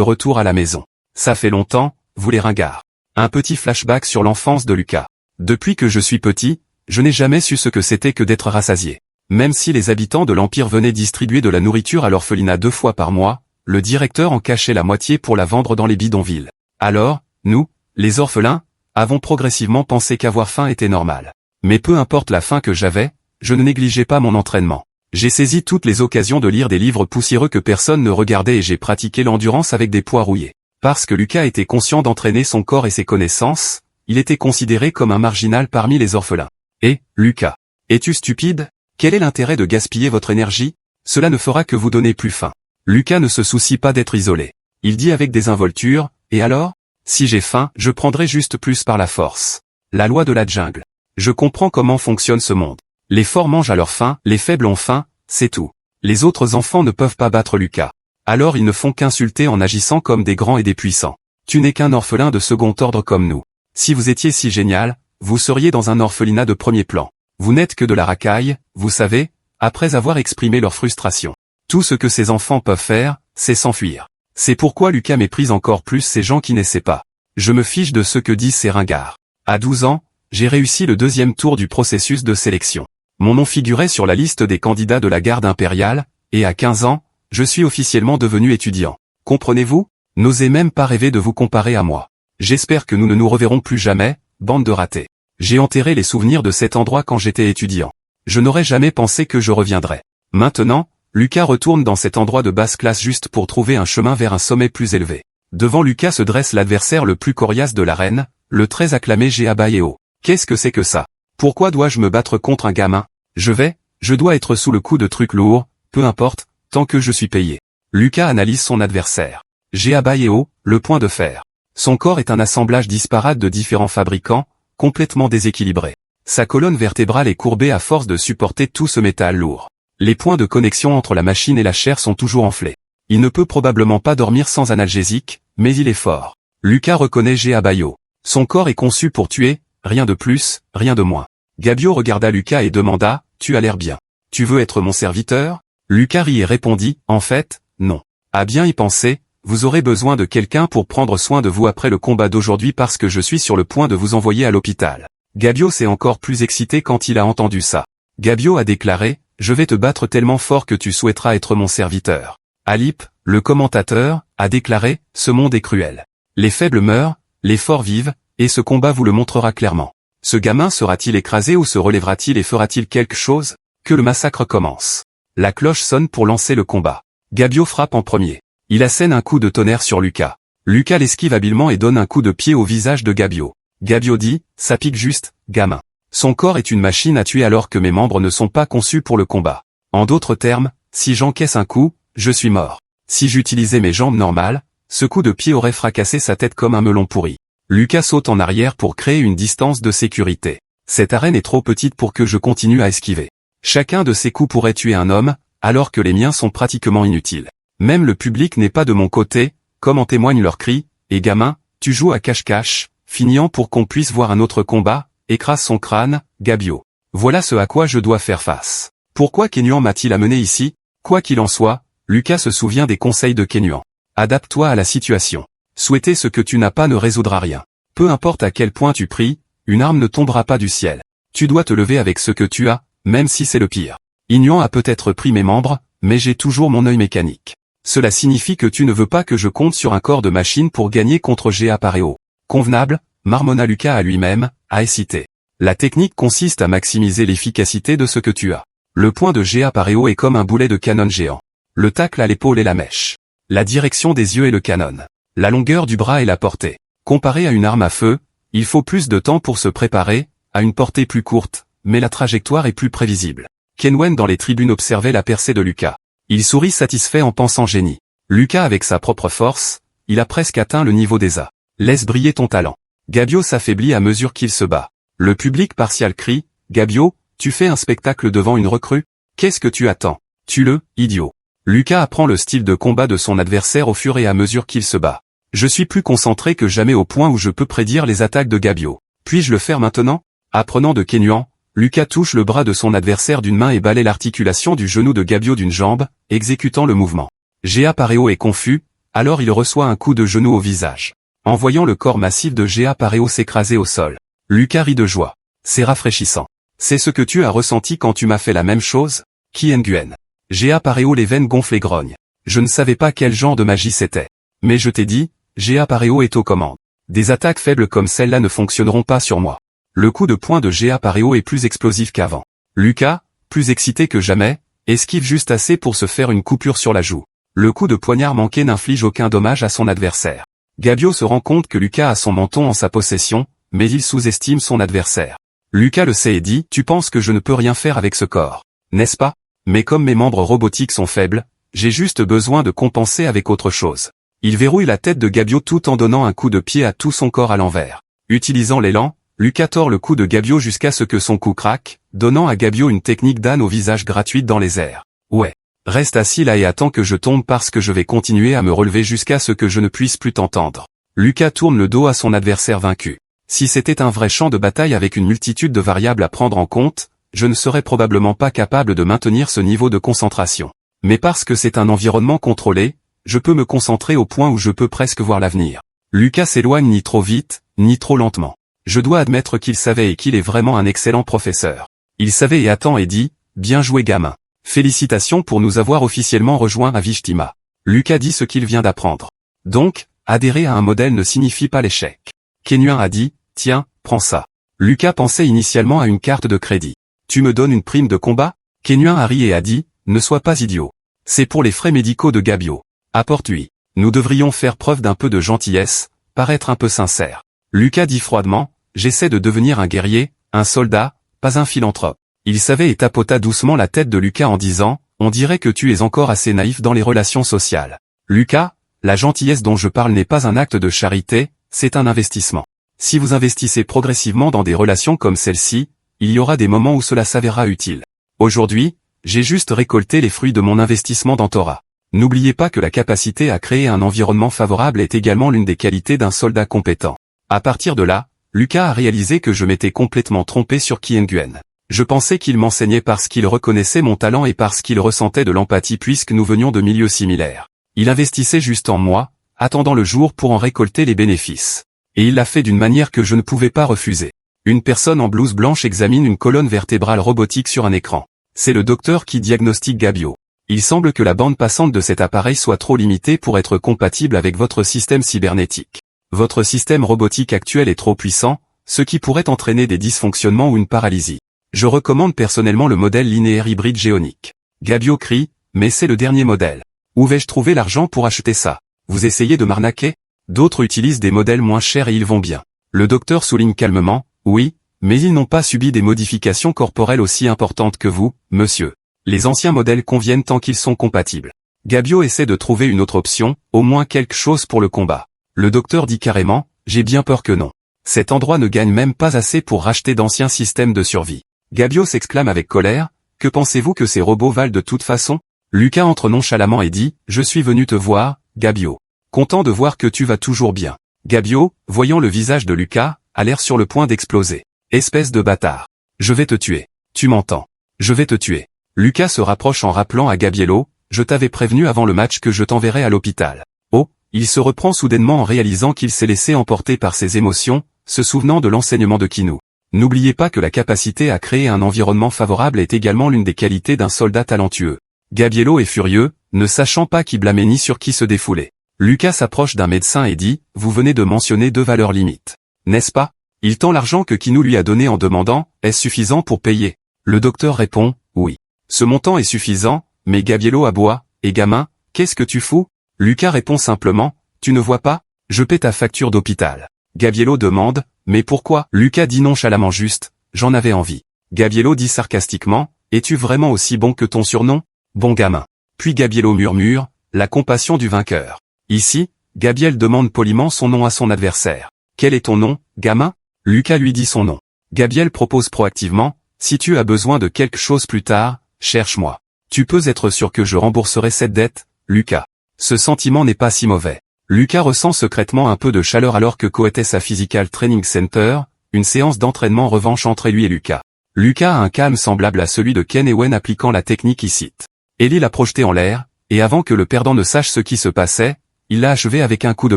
retour à la maison. Ça fait longtemps, vous les ringards. Un petit flashback sur l'enfance de Lucas. Depuis que je suis petit, je n'ai jamais su ce que c'était que d'être rassasié. Même si les habitants de l'Empire venaient distribuer de la nourriture à l'orphelinat 2 fois par mois, le directeur en cachait la moitié pour la vendre dans les bidonvilles. Alors, nous, les orphelins, avons progressivement pensé qu'avoir faim était normal. Mais peu importe la faim que j'avais, je ne négligeais pas mon entraînement. J'ai saisi toutes les occasions de lire des livres poussiéreux que personne ne regardait et j'ai pratiqué l'endurance avec des poids rouillés. Parce que Lucas était conscient d'entraîner son corps et ses connaissances, il était considéré comme un marginal parmi les orphelins. Et, Lucas, es-tu stupide? Quel est l'intérêt de gaspiller votre énergie? Cela ne fera que vous donner plus faim. Lucas ne se soucie pas d'être isolé. Il dit avec désinvolture, et alors? Si j'ai faim, je prendrai juste plus par la force. La loi de la jungle. Je comprends comment fonctionne ce monde. Les forts mangent à leur faim, les faibles ont faim, c'est tout. Les autres enfants ne peuvent pas battre Lucas. Alors ils ne font qu'insulter en agissant comme des grands et des puissants. Tu n'es qu'un orphelin de second ordre comme nous. Si vous étiez si génial, vous seriez dans un orphelinat de premier plan. Vous n'êtes que de la racaille, vous savez, après avoir exprimé leur frustration. Tout ce que ces enfants peuvent faire, c'est s'enfuir. C'est pourquoi Lucas méprise encore plus ces gens qui n'essaient pas. Je me fiche de ce que disent ces ringards. À 12 ans, j'ai réussi le 2e tour du processus de sélection. Mon nom figurait sur la liste des candidats de la garde impériale, et à 15 ans, je suis officiellement devenu étudiant. Comprenez-vous? N'osez même pas rêver de vous comparer à moi. J'espère que nous ne nous reverrons plus jamais, bande de ratés. J'ai enterré les souvenirs de cet endroit quand j'étais étudiant. Je n'aurais jamais pensé que je reviendrais. Maintenant, Lucas retourne dans cet endroit de basse classe juste pour trouver un chemin vers un sommet plus élevé. Devant Lucas se dresse l'adversaire le plus coriace de l'arène, le très acclamé Gea Bayeo. Qu'est-ce que c'est que ça? Pourquoi dois-je me battre contre un gamin? Je dois être sous le coup de trucs lourds, peu importe, tant que je suis payé. Lucas analyse son adversaire. Gea Bayeo, le point de fer. Son corps est un assemblage disparate de différents fabricants, complètement déséquilibré. Sa colonne vertébrale est courbée à force de supporter tout ce métal lourd. Les points de connexion entre la machine et la chair sont toujours enflés. Il ne peut probablement pas dormir sans analgésique, mais il est fort. Lucas reconnaît Gea Bayeo. Son corps est conçu pour tuer, rien de plus, rien de moins. Gabio regarda Lucas et demanda, « Tu as l'air bien. Tu veux être mon serviteur ?» Lucas rit et répondit, « En fait, non. À bien y penser, vous aurez besoin de quelqu'un pour prendre soin de vous après le combat d'aujourd'hui parce que je suis sur le point de vous envoyer à l'hôpital. » Gabio s'est encore plus excité quand il a entendu ça. Gabio a déclaré, « Je vais te battre tellement fort que tu souhaiteras être mon serviteur. » Alip, le commentateur, a déclaré, « Ce monde est cruel. Les faibles meurent, les forts vivent, et ce combat vous le montrera clairement. Ce gamin sera-t-il écrasé ou se relèvera-t-il et fera-t-il quelque chose? Que le massacre commence. » La cloche sonne pour lancer le combat. Gabio frappe en premier. Il assène un coup de tonnerre sur Lucas. Lucas l'esquive habilement et donne un coup de pied au visage de Gabio. Gabio dit, « Ça pique juste, gamin. » Son corps est une machine à tuer alors que mes membres ne sont pas conçus pour le combat. En d'autres termes, si j'encaisse un coup, je suis mort. Si j'utilisais mes jambes normales, ce coup de pied aurait fracassé sa tête comme un melon pourri. Lucas saute en arrière pour créer une distance de sécurité. Cette arène est trop petite pour que je continue à esquiver. Chacun de ces coups pourrait tuer un homme, alors que les miens sont pratiquement inutiles. Même le public n'est pas de mon côté, comme en témoignent leurs cris, « Et gamin, tu joues à cache-cache, finissant pour qu'on puisse voir un autre combat ?» Écrase son crâne, Gabio. Voilà ce à quoi je dois faire face. Pourquoi Kenyon m'a-t-il amené ici? Quoi qu'il en soit, Lucas se souvient des conseils de Kenyon. Adapte-toi à la situation. Souhaiter ce que tu n'as pas ne résoudra rien. Peu importe à quel point tu pries, une arme ne tombera pas du ciel. Tu dois te lever avec ce que tu as, même si c'est le pire. Ignon a peut-être pris mes membres, mais j'ai toujours mon œil mécanique. Cela signifie que tu ne veux pas que je compte sur un corps de machine pour gagner contre Gea Bayeo. Convenable, marmonna Lucas à lui-même, a hésité. La technique consiste à maximiser l'efficacité de ce que tu as. Le point de Gea Bayeo est comme un boulet de canon géant. Le tacle à l'épaule et la mèche. La direction des yeux et le canon. La longueur du bras et la portée. Comparé à une arme à feu, il faut plus de temps pour se préparer, à une portée plus courte, mais la trajectoire est plus prévisible. Kenwen dans les tribunes observait la percée de Lucas. Il sourit satisfait en pensant génie. Lucas avec sa propre force, il a presque atteint le niveau d'Esa. Laisse briller ton talent. Gabio s'affaiblit à mesure qu'il se bat. Le public partial crie, Gabio, tu fais un spectacle devant une recrue? Qu'est-ce que tu attends? Tue-le, idiot. Lucas apprend le style de combat de son adversaire au fur et à mesure qu'il se bat. Je suis plus concentré que jamais au point où je peux prédire les attaques de Gabio. Puis-je le faire maintenant? Apprenant de Kenuan, Lucas touche le bras de son adversaire d'une main et balaie l'articulation du genou de Gabio d'une jambe, exécutant le mouvement. Géa Pareo est confus, alors il reçoit un coup de genou au visage. En voyant le corps massif de Géa Pareo s'écraser au sol, Lucas rit de joie. C'est rafraîchissant. C'est ce que tu as ressenti quand tu m'as fait la même chose? Qui Nguyen. Géa Pareo les veines gonflent et grogne. Je ne savais pas quel genre de magie c'était. Mais je t'ai dit, Géa Pareo est aux commandes. Des attaques faibles comme celle-là ne fonctionneront pas sur moi. Le coup de poing de Géa Pareo est plus explosif qu'avant. Lucas, plus excité que jamais, esquive juste assez pour se faire une coupure sur la joue. Le coup de poignard manqué n'inflige aucun dommage à son adversaire. Gabio se rend compte que Lucas a son menton en sa possession, mais il sous-estime son adversaire. Lucas le sait et dit « Tu penses que je ne peux rien faire avec ce corps, n'est-ce pas? Mais comme mes membres robotiques sont faibles, j'ai juste besoin de compenser avec autre chose. » Il verrouille la tête de Gabio tout en donnant un coup de pied à tout son corps à l'envers. Utilisant l'élan, Lucas tord le cou de Gabio jusqu'à ce que son cou craque, donnant à Gabio une technique d'âne au visage gratuite dans les airs. Ouais. Reste assis là et attends que je tombe parce que je vais continuer à me relever jusqu'à ce que je ne puisse plus t'entendre. Lucas tourne le dos à son adversaire vaincu. Si c'était un vrai champ de bataille avec une multitude de variables à prendre en compte, je ne serais probablement pas capable de maintenir ce niveau de concentration. Mais parce que c'est un environnement contrôlé, je peux me concentrer au point où je peux presque voir l'avenir. Lucas s'éloigne ni trop vite, ni trop lentement. Je dois admettre qu'il savait et qu'il est vraiment un excellent professeur. Il savait et attend et dit, bien joué gamin. Félicitations pour nous avoir officiellement rejoints à Vishtima. Lucas dit ce qu'il vient d'apprendre. Donc, adhérer à un modèle ne signifie pas l'échec. Kenuan a dit, tiens, prends ça. Lucas pensait initialement à une carte de crédit. Tu me donnes une prime de combat? Kenuan a ri et a dit, ne sois pas idiot. C'est pour les frais médicaux de Gabio. Apporte-lui. Nous devrions faire preuve d'un peu de gentillesse, paraître un peu sincère. Lucas dit froidement, j'essaie de devenir un guerrier, un soldat, pas un philanthrope. Il savait et tapota doucement la tête de Lucas en disant, on dirait que tu es encore assez naïf dans les relations sociales. Lucas, la gentillesse dont je parle n'est pas un acte de charité, c'est un investissement. Si vous investissez progressivement dans des relations comme celle-ci, il y aura des moments où cela s'avérera utile. Aujourd'hui, j'ai juste récolté les fruits de mon investissement dans Torah. N'oubliez pas que la capacité à créer un environnement favorable est également l'une des qualités d'un soldat compétent. À partir de là, Lucas a réalisé que je m'étais complètement trompé sur Qui Nguyen. Je pensais qu'il m'enseignait parce qu'il reconnaissait mon talent et parce qu'il ressentait de l'empathie puisque nous venions de milieux similaires. Il investissait juste en moi, attendant le jour pour en récolter les bénéfices. Et il l'a fait d'une manière que je ne pouvais pas refuser. Une personne en blouse blanche examine une colonne vertébrale robotique sur un écran. C'est le docteur qui diagnostique Gabio. Il semble que la bande passante de cet appareil soit trop limitée pour être compatible avec votre système cybernétique. Votre système robotique actuel est trop puissant, ce qui pourrait entraîner des dysfonctionnements ou une paralysie. Je recommande personnellement le modèle linéaire hybride géonique. Gabio crie, mais c'est le dernier modèle. Où vais-je trouver l'argent pour acheter ça? Vous essayez de m'arnaquer? D'autres utilisent des modèles moins chers et ils vont bien. Le docteur souligne calmement, oui, mais ils n'ont pas subi des modifications corporelles aussi importantes que vous, monsieur. Les anciens modèles conviennent tant qu'ils sont compatibles. Gabio essaie de trouver une autre option, au moins quelque chose pour le combat. Le docteur dit carrément, j'ai bien peur que non. Cet endroit ne gagne même pas assez pour racheter d'anciens systèmes de survie. Gabio s'exclame avec colère, que pensez-vous que ces robots valent de toute façon? Lucas entre nonchalamment et dit, je suis venu te voir, Gabio. Content de voir que tu vas toujours bien. Gabio, voyant le visage de Lucas, a l'air sur le point d'exploser. Espèce de bâtard. Je vais te tuer. Tu m'entends? Je vais te tuer. Lucas se rapproche en rappelant à Gabiello, je t'avais prévenu avant le match que je t'enverrais à l'hôpital. Oh, il se reprend soudainement en réalisant qu'il s'est laissé emporter par ses émotions, se souvenant de l'enseignement de Kinou. N'oubliez pas que la capacité à créer un environnement favorable est également l'une des qualités d'un soldat talentueux. Gabiello est furieux, ne sachant pas qui blâmer ni sur qui se défouler. Lucas s'approche d'un médecin et dit, vous venez de mentionner 2 valeurs limites. N'est-ce pas? Il tend l'argent que Kinou lui a donné en demandant, est-ce suffisant pour payer? Le docteur répond, oui. Ce montant est suffisant, mais Gabiello aboie, et gamin, qu'est-ce que tu fous? Lucas répond simplement, tu ne vois pas? Je paie ta facture d'hôpital. Gabriello demande, mais pourquoi? Lucas dit nonchalamment juste, j'en avais envie. Gabriello dit sarcastiquement, es-tu vraiment aussi bon que ton surnom? Bon gamin. Puis Gabriello murmure, la compassion du vainqueur. Ici, Gabriel demande poliment son nom à son adversaire. Quel est ton nom, gamin? Lucas lui dit son nom. Gabriel propose proactivement, si tu as besoin de quelque chose plus tard, cherche-moi. Tu peux être sûr que je rembourserai cette dette, Lucas. Ce sentiment n'est pas si mauvais. Lucas ressent secrètement un peu de chaleur alors que coétait sa Physical Training Center, une séance d'entraînement en revanche entre lui et Lucas. Lucas a un calme semblable à celui de Ken Ewen appliquant la technique ici. Ellie l'a projeté en l'air, et avant que le perdant ne sache ce qui se passait, il l'a achevé avec un coup de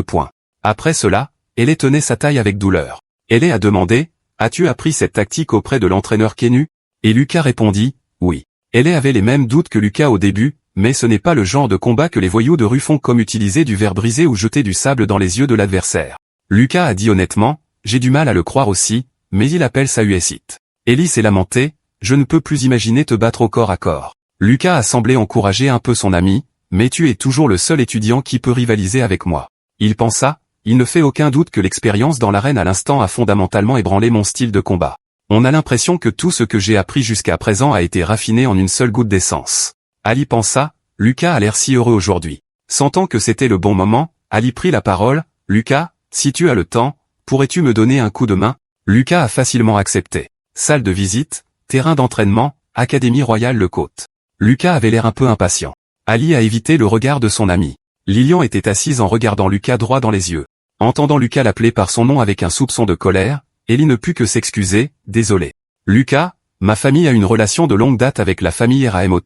poing. Après cela, Ellie tenait sa taille avec douleur. Ellie a demandé, as-tu appris cette tactique auprès de l'entraîneur Kenu? Et Lucas répondit, oui. Ellie avait les mêmes doutes que Lucas au début, mais ce n'est pas le genre de combat que les voyous de rue font comme utiliser du verre brisé ou jeter du sable dans les yeux de l'adversaire. Lucas a dit honnêtement, j'ai du mal à le croire aussi, mais il appelle sa USIT. Ellie s'est lamentée, je ne peux plus imaginer te battre au corps à corps. Lucas a semblé encourager un peu son ami, mais tu es toujours le seul étudiant qui peut rivaliser avec moi. Il pensa, il ne fait aucun doute que l'expérience dans l'arène à l'instant a fondamentalement ébranlé mon style de combat. On a l'impression que tout ce que j'ai appris jusqu'à présent a été raffiné en une seule goutte d'essence. Ali pensa, Lucas a l'air si heureux aujourd'hui. Sentant que c'était le bon moment, Ali prit la parole, Lucas, si tu as le temps, pourrais-tu me donner un coup de main? Lucas a facilement accepté. Salle de visite, terrain d'entraînement, Académie Royale Le Côte. Lucas avait l'air un peu impatient. Ali a évité le regard de son ami. Lilian était assise en regardant Lucas droit dans les yeux. Entendant Lucas l'appeler par son nom avec un soupçon de colère, Ellie ne put que s'excuser, désolé. Lucas, ma famille a une relation de longue date avec la famille Ramot,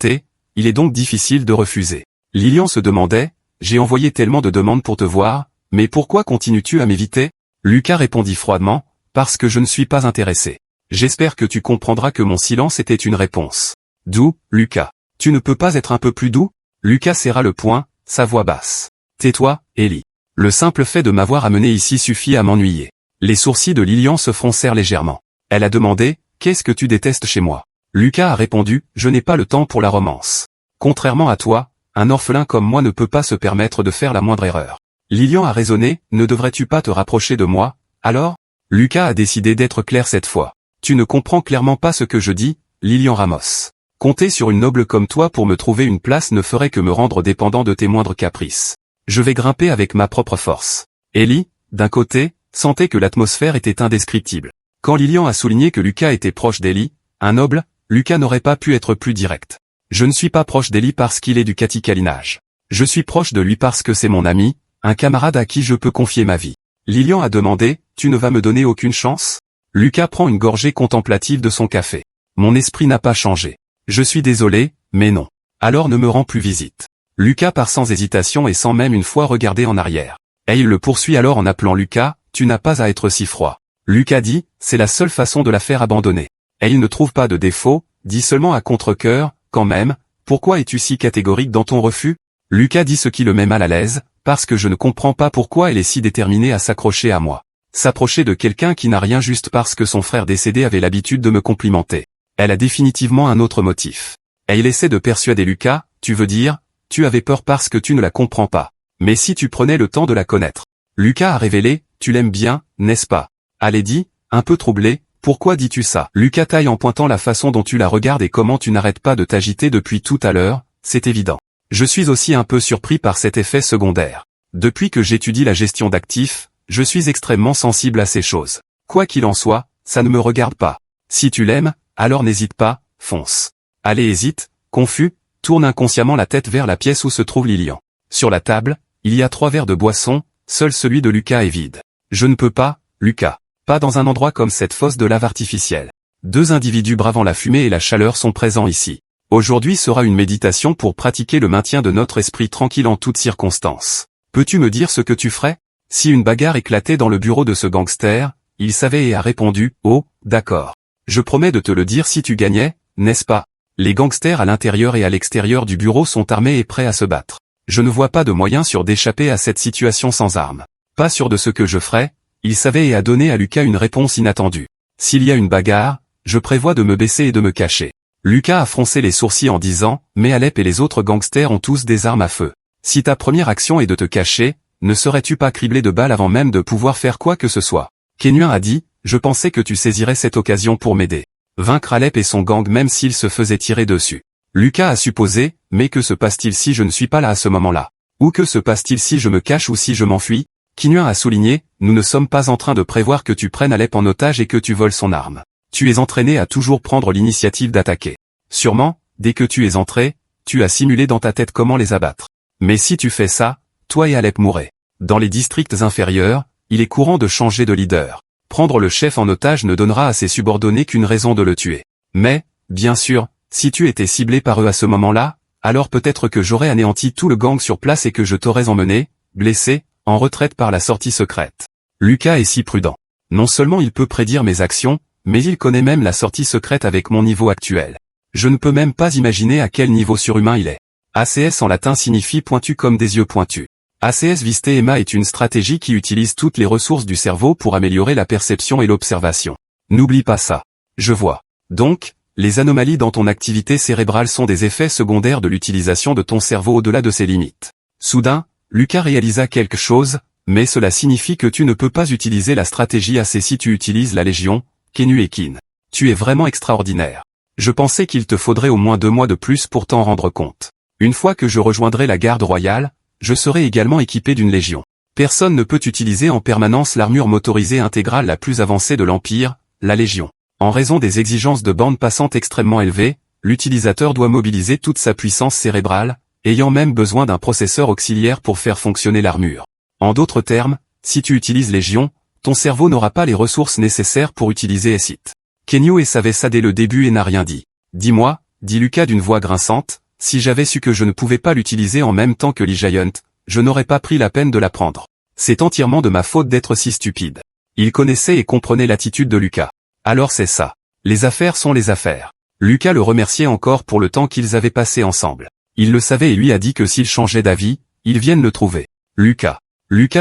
il est donc difficile de refuser. Lilian se demandait, j'ai envoyé tellement de demandes pour te voir, mais pourquoi continues-tu à m'éviter? Lucas répondit froidement, parce que je ne suis pas intéressé. J'espère que tu comprendras que mon silence était une réponse. Doux, Lucas. Tu ne peux pas être un peu plus doux? Lucas serra le poing, sa voix basse. Tais-toi, Ellie. Le simple fait de m'avoir amené ici suffit à m'ennuyer. Les sourcils de Lilian se froncèrent légèrement. Elle a demandé, qu'est-ce que tu détestes chez moi? Lucas a répondu, je n'ai pas le temps pour la romance. Contrairement à toi, un orphelin comme moi ne peut pas se permettre de faire la moindre erreur. Lilian a raisonné, ne devrais-tu pas te rapprocher de moi, alors? Lucas a décidé d'être clair cette fois. Tu ne comprends clairement pas ce que je dis, Lilian Ramos. Compter sur une noble comme toi pour me trouver une place ne ferait que me rendre dépendant de tes moindres caprices. Je vais grimper avec ma propre force. Ellie, d'un côté, sentait que l'atmosphère était indescriptible. Quand Lilian a souligné que Lucas était proche d'Ellie, un noble, Lucas n'aurait pas pu être plus direct. Je ne suis pas proche d'Ellie parce qu'il est du Catikalinage. Je suis proche de lui parce que c'est mon ami, un camarade à qui je peux confier ma vie. Lilian a demandé, tu ne vas me donner aucune chance? Lucas prend une gorgée contemplative de son café. Mon esprit n'a pas changé. Je suis désolé, mais non. Alors ne me rends plus visite. Lucas part sans hésitation et sans même une fois regarder en arrière. Et il le poursuit alors en appelant Lucas, tu n'as pas à être si froid. Lucas dit, c'est la seule façon de la faire abandonner. Et il ne trouve pas de défaut, dit seulement à contre-cœur, quand même, pourquoi es-tu si catégorique dans ton refus? Lucas dit ce qui le met mal à l'aise, parce que je ne comprends pas pourquoi elle est si déterminée à s'accrocher à moi. S'approcher de quelqu'un qui n'a rien juste parce que son frère décédé avait l'habitude de me complimenter. Elle a définitivement un autre motif. Et il essaie de persuader Lucas, tu veux dire, tu avais peur parce que tu ne la comprends pas. Mais si tu prenais le temps de la connaître. Lucas a révélé, tu l'aimes bien, n'est-ce pas? Elle dit, un peu troublé, pourquoi dis-tu ça? Lucas taille en pointant la façon dont tu la regardes et comment tu n'arrêtes pas de t'agiter depuis tout à l'heure, c'est évident. Je suis aussi un peu surpris par cet effet secondaire. Depuis que j'étudie la gestion d'actifs, je suis extrêmement sensible à ces choses. Quoi qu'il en soit, ça ne me regarde pas. Si tu l'aimes, alors n'hésite pas, fonce. Allez hésite, confus, tourne inconsciemment la tête vers la pièce où se trouve Lilian. Sur la table, il y a 3 verres de boisson, seul celui de Lucas est vide. Je ne peux pas, Lucas. Pas dans un endroit comme cette fosse de lave artificielle. 2 individus bravant la fumée et la chaleur sont présents ici. Aujourd'hui sera une méditation pour pratiquer le maintien de notre esprit tranquille en toutes circonstances. Peux-tu me dire ce que tu ferais? Si une bagarre éclatait dans le bureau de ce gangster, il savait et a répondu, oh, d'accord. Je promets de te le dire si tu gagnais, n'est-ce pas? Les gangsters à l'intérieur et à l'extérieur du bureau sont armés et prêts à se battre. Je ne vois pas de moyen sûr d'échapper à cette situation sans armes. Pas sûr de ce que je ferais, il savait et a donné à Lucas une réponse inattendue. S'il y a une bagarre, je prévois de me baisser et de me cacher. Lucas a froncé les sourcils en disant, mais Alep et les autres gangsters ont tous des armes à feu. Si ta première action est de te cacher, ne serais-tu pas criblé de balles avant même de pouvoir faire quoi que ce soit? Kenyuan a dit, je pensais que tu saisirais cette occasion pour m'aider. Vaincre Alep et son gang même s'il se faisait tirer dessus. Lucas a supposé, mais que se passe-t-il si je ne suis pas là à ce moment-là? Ou que se passe-t-il si je me cache ou si je m'enfuis? Kenyuan a souligné, nous ne sommes pas en train de prévoir que tu prennes Alep en otage et que tu voles son arme. Tu es entraîné à toujours prendre l'initiative d'attaquer. Sûrement, dès que tu es entré, tu as simulé dans ta tête comment les abattre. Mais si tu fais ça, toi et Alep mourrez. Dans les districts inférieurs, il est courant de changer de leader. Prendre le chef en otage ne donnera à ses subordonnés qu'une raison de le tuer. Mais, bien sûr, si tu étais ciblé par eux à ce moment-là, alors peut-être que j'aurais anéanti tout le gang sur place et que je t'aurais emmené, blessé, en retraite par la sortie secrète. Lucas est si prudent. Non seulement il peut prédire mes actions, mais il connaît même la sortie secrète avec mon niveau actuel. Je ne peux même pas imaginer à quel niveau surhumain il est. ACS en latin signifie pointu comme des yeux pointus. ACS Vistema est une stratégie qui utilise toutes les ressources du cerveau pour améliorer la perception et l'observation. N'oublie pas ça. Je vois. Donc, les anomalies dans ton activité cérébrale sont des effets secondaires de l'utilisation de ton cerveau au-delà de ses limites. Soudain, Lucas réalisa quelque chose, mais cela signifie que tu ne peux pas utiliser la stratégie AC si tu utilises la Légion, Kenyu et Kin. Tu es vraiment extraordinaire. Je pensais qu'il te faudrait au moins 2 mois de plus pour t'en rendre compte. Une fois que je rejoindrai la garde royale, je serai également équipé d'une légion. Personne ne peut utiliser en permanence l'armure motorisée intégrale la plus avancée de l'Empire, la Légion. En raison des exigences de bande passante extrêmement élevées, l'utilisateur doit mobiliser toute sa puissance cérébrale, ayant même besoin d'un processeur auxiliaire pour faire fonctionner l'armure. En d'autres termes, si tu utilises Légion, ton cerveau n'aura pas les ressources nécessaires pour utiliser SIT. Kenyu savait ça dès le début et n'a rien dit. Dis-moi, dit Lucas d'une voix grinçante, si j'avais su que je ne pouvais pas l'utiliser en même temps que Lee Giant, je n'aurais pas pris la peine de l'apprendre. C'est entièrement de ma faute d'être si stupide. Il connaissait et comprenait l'attitude de Lucas. Alors c'est ça. Les affaires sont les affaires. Lucas le remerciait encore pour le temps qu'ils avaient passé ensemble. Il le savait et lui a dit que s'il changeait d'avis, ils viennent le trouver. Lucas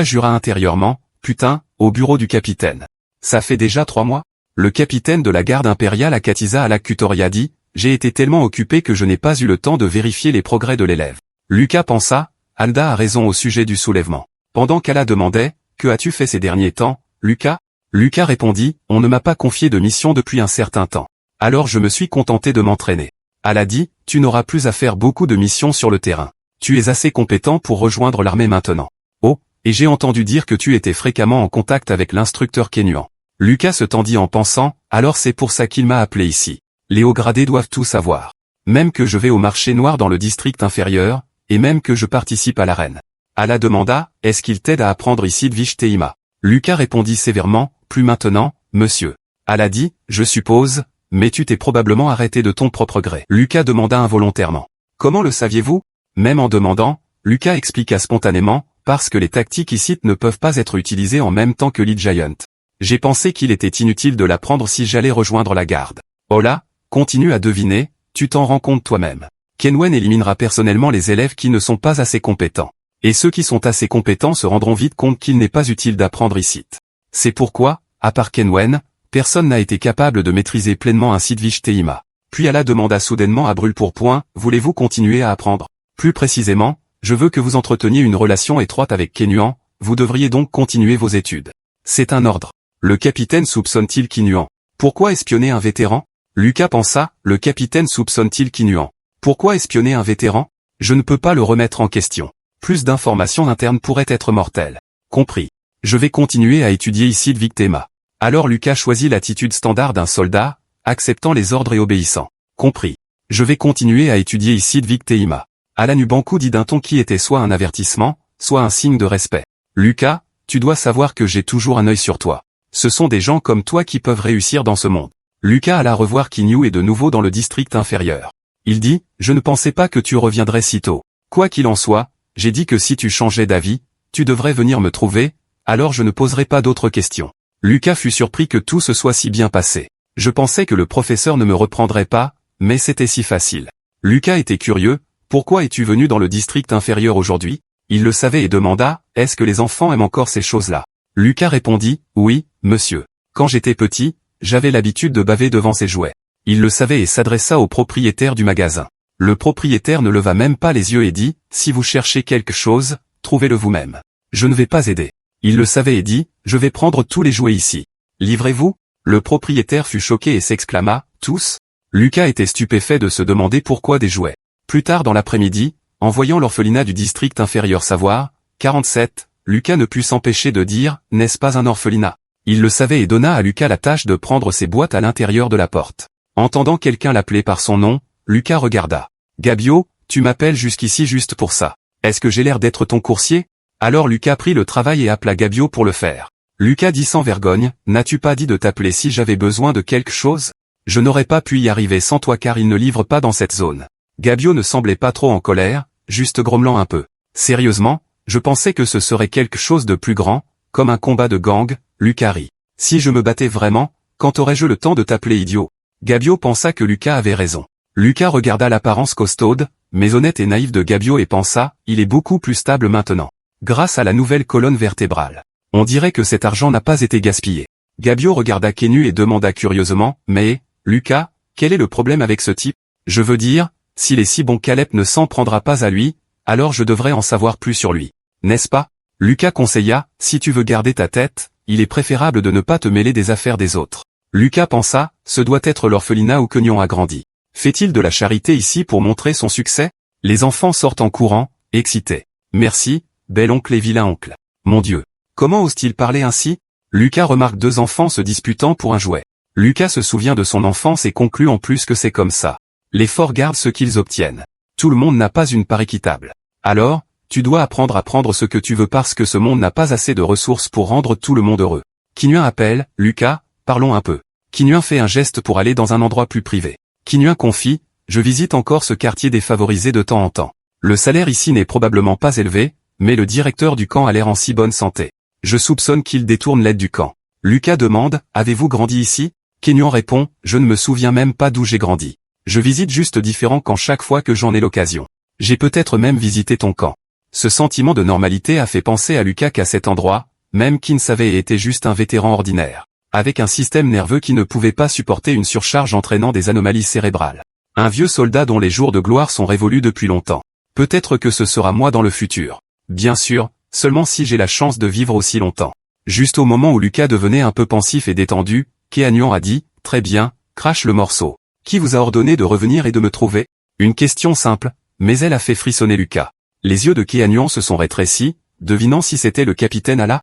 jura intérieurement, putain, au bureau du capitaine. Ça fait déjà 3 mois? Le capitaine de la garde impériale Akatiza Alakutoria dit, j'ai été tellement occupé que je n'ai pas eu le temps de vérifier les progrès de l'élève. Lucas pensa, Alda a raison au sujet du soulèvement. Pendant qu'Ala demandait, que as-tu fait ces derniers temps, Lucas? Lucas répondit, on ne m'a pas confié de mission depuis un certain temps. Alors je me suis contenté de m'entraîner. Ala dit, tu n'auras plus à faire beaucoup de missions sur le terrain. Tu es assez compétent pour rejoindre l'armée maintenant. Oh, et j'ai entendu dire que tu étais fréquemment en contact avec l'instructeur Kenyuan. Lucas se tendit en pensant, alors c'est pour ça qu'il m'a appelé ici. Les hauts gradés doivent tout savoir. Même que je vais au marché noir dans le district inférieur, et même que je participe à l'arène. Ala demanda, est-ce qu'il t'aide à apprendre ici de Vishteima? Lucas répondit sévèrement, plus maintenant, monsieur. Ala dit, je suppose, mais tu t'es probablement arrêté de ton propre gré. Lucas demanda involontairement. Comment le saviez-vous? Même en demandant, Lucas expliqua spontanément, parce que les tactiques ici ne peuvent pas être utilisées en même temps que Lee Giant. J'ai pensé qu'il était inutile de l'apprendre si j'allais rejoindre la garde. Oh là, continue à deviner, tu t'en rends compte toi-même. Kenwen éliminera personnellement les élèves qui ne sont pas assez compétents. Et ceux qui sont assez compétents se rendront vite compte qu'il n'est pas utile d'apprendre ici. C'est pourquoi, à part Kenwen, personne n'a été capable de maîtriser pleinement un site Vishteima. Puis Ala demanda soudainement à brûle-pourpoint, voulez-vous continuer à apprendre? Plus précisément, je veux que vous entreteniez une relation étroite avec Kenyuan, vous devriez donc continuer vos études. C'est un ordre. Le capitaine soupçonne-t-il Kenyuan? Pourquoi espionner un vétéran? Lucas pensa, le capitaine soupçonne-t-il Kenyuan? Pourquoi espionner un vétéran? Je ne peux pas le remettre en question. Plus d'informations internes pourraient être mortelles. Compris. Je vais continuer à étudier ici de Vishteima. Alors Lucas choisit l'attitude standard d'un soldat, acceptant les ordres et obéissant. Compris. Je vais continuer à étudier ici de Vishteima. Ala Nubanku dit d'un ton qui était soit un avertissement, soit un signe de respect. Lucas, tu dois savoir que j'ai toujours un œil sur toi. Ce sont des gens comme toi qui peuvent réussir dans ce monde. Lucas alla revoir Kinyu et de nouveau dans le district inférieur. Il dit, je ne pensais pas que tu reviendrais si tôt. Quoi qu'il en soit, j'ai dit que si tu changeais d'avis, tu devrais venir me trouver, alors je ne poserai pas d'autres questions. Lucas fut surpris que tout se soit si bien passé. Je pensais que le professeur ne me reprendrait pas, mais c'était si facile. Lucas était curieux, pourquoi es-tu venu dans le district inférieur aujourd'hui? Il le savait et demanda, est-ce que les enfants aiment encore ces choses-là? Lucas répondit, oui, monsieur. Quand j'étais petit, j'avais l'habitude de baver devant ces jouets. Il le savait et s'adressa au propriétaire du magasin. Le propriétaire ne leva même pas les yeux et dit, si vous cherchez quelque chose, trouvez-le vous-même. Je ne vais pas aider. Il le savait et dit, je vais prendre tous les jouets ici. Livrez-vous? Le propriétaire fut choqué et s'exclama, tous? Lucas était stupéfait de se demander pourquoi des jouets. Plus tard dans l'après-midi, en voyant l'orphelinat du district inférieur Savoir, 47, Lucas ne put s'empêcher de dire, n'est-ce pas un orphelinat? Il le savait et donna à Lucas la tâche de prendre ses boîtes à l'intérieur de la porte. Entendant quelqu'un l'appeler par son nom, Lucas regarda. Gabio, tu m'appelles jusqu'ici juste pour ça. Est-ce que j'ai l'air d'être ton coursier? Alors Lucas prit le travail et appela Gabio pour le faire. Lucas dit sans vergogne, n'as-tu pas dit de t'appeler si j'avais besoin de quelque chose? Je n'aurais pas pu y arriver sans toi car il ne livre pas dans cette zone. Gabio ne semblait pas trop en colère, juste grommelant un peu. Sérieusement, je pensais que ce serait quelque chose de plus grand, comme un combat de gang, Lucas rit. Si je me battais vraiment, quand aurais-je le temps de t'appeler idiot? Gabio pensa que Lucas avait raison. Lucas regarda l'apparence costaude, mais honnête et naïve de Gabio et pensa, il est beaucoup plus stable maintenant. Grâce à la nouvelle colonne vertébrale. On dirait que cet argent n'a pas été gaspillé. Gabio regarda Kenu et demanda curieusement, mais, Lucas, quel est le problème avec ce type? Je veux dire, s'il est si bon qu'Alep ne s'en prendra pas à lui, alors je devrais en savoir plus sur lui. N'est-ce pas? Lucas conseilla, si tu veux garder ta tête, il est préférable de ne pas te mêler des affaires des autres. Lucas pensa, ce doit être l'orphelinat où Quenion a grandi. Fait-il de la charité ici pour montrer son succès? Les enfants sortent en courant, excités. Merci, bel oncle et vilain oncle. Mon Dieu. Comment ose-t-il parler ainsi? Lucas remarque deux enfants se disputant pour un jouet. Lucas se souvient de son enfance et conclut en plus que c'est comme ça. Les forts gardent ce qu'ils obtiennent. Tout le monde n'a pas une part équitable. Alors, tu dois apprendre à prendre ce que tu veux parce que ce monde n'a pas assez de ressources pour rendre tout le monde heureux. Kinuin appelle, Lucas, parlons un peu. Kinuin fait un geste pour aller dans un endroit plus privé. Kinuin confie, je visite encore ce quartier défavorisé de temps en temps. Le salaire ici n'est probablement pas élevé, mais le directeur du camp a l'air en si bonne santé. Je soupçonne qu'il détourne l'aide du camp. Lucas demande, avez-vous grandi ici? Kinuin répond, je ne me souviens même pas d'où j'ai grandi. Je visite juste différents camps chaque fois que j'en ai l'occasion. J'ai peut-être même visité ton camp. Ce sentiment de normalité a fait penser à Lucas qu'à cet endroit, même Kin savait était juste un vétéran ordinaire, avec un système nerveux qui ne pouvait pas supporter une surcharge entraînant des anomalies cérébrales. Un vieux soldat dont les jours de gloire sont révolus depuis longtemps. Peut-être que ce sera moi dans le futur. Bien sûr, seulement si j'ai la chance de vivre aussi longtemps. Juste au moment où Lucas devenait un peu pensif et détendu, Keanion a dit, très bien, crache le morceau. Qui vous a ordonné de revenir et de me trouver? Une question simple, mais elle a fait frissonner Lucas. Les yeux de Keanion se sont rétrécis, devinant si c'était le capitaine Allah.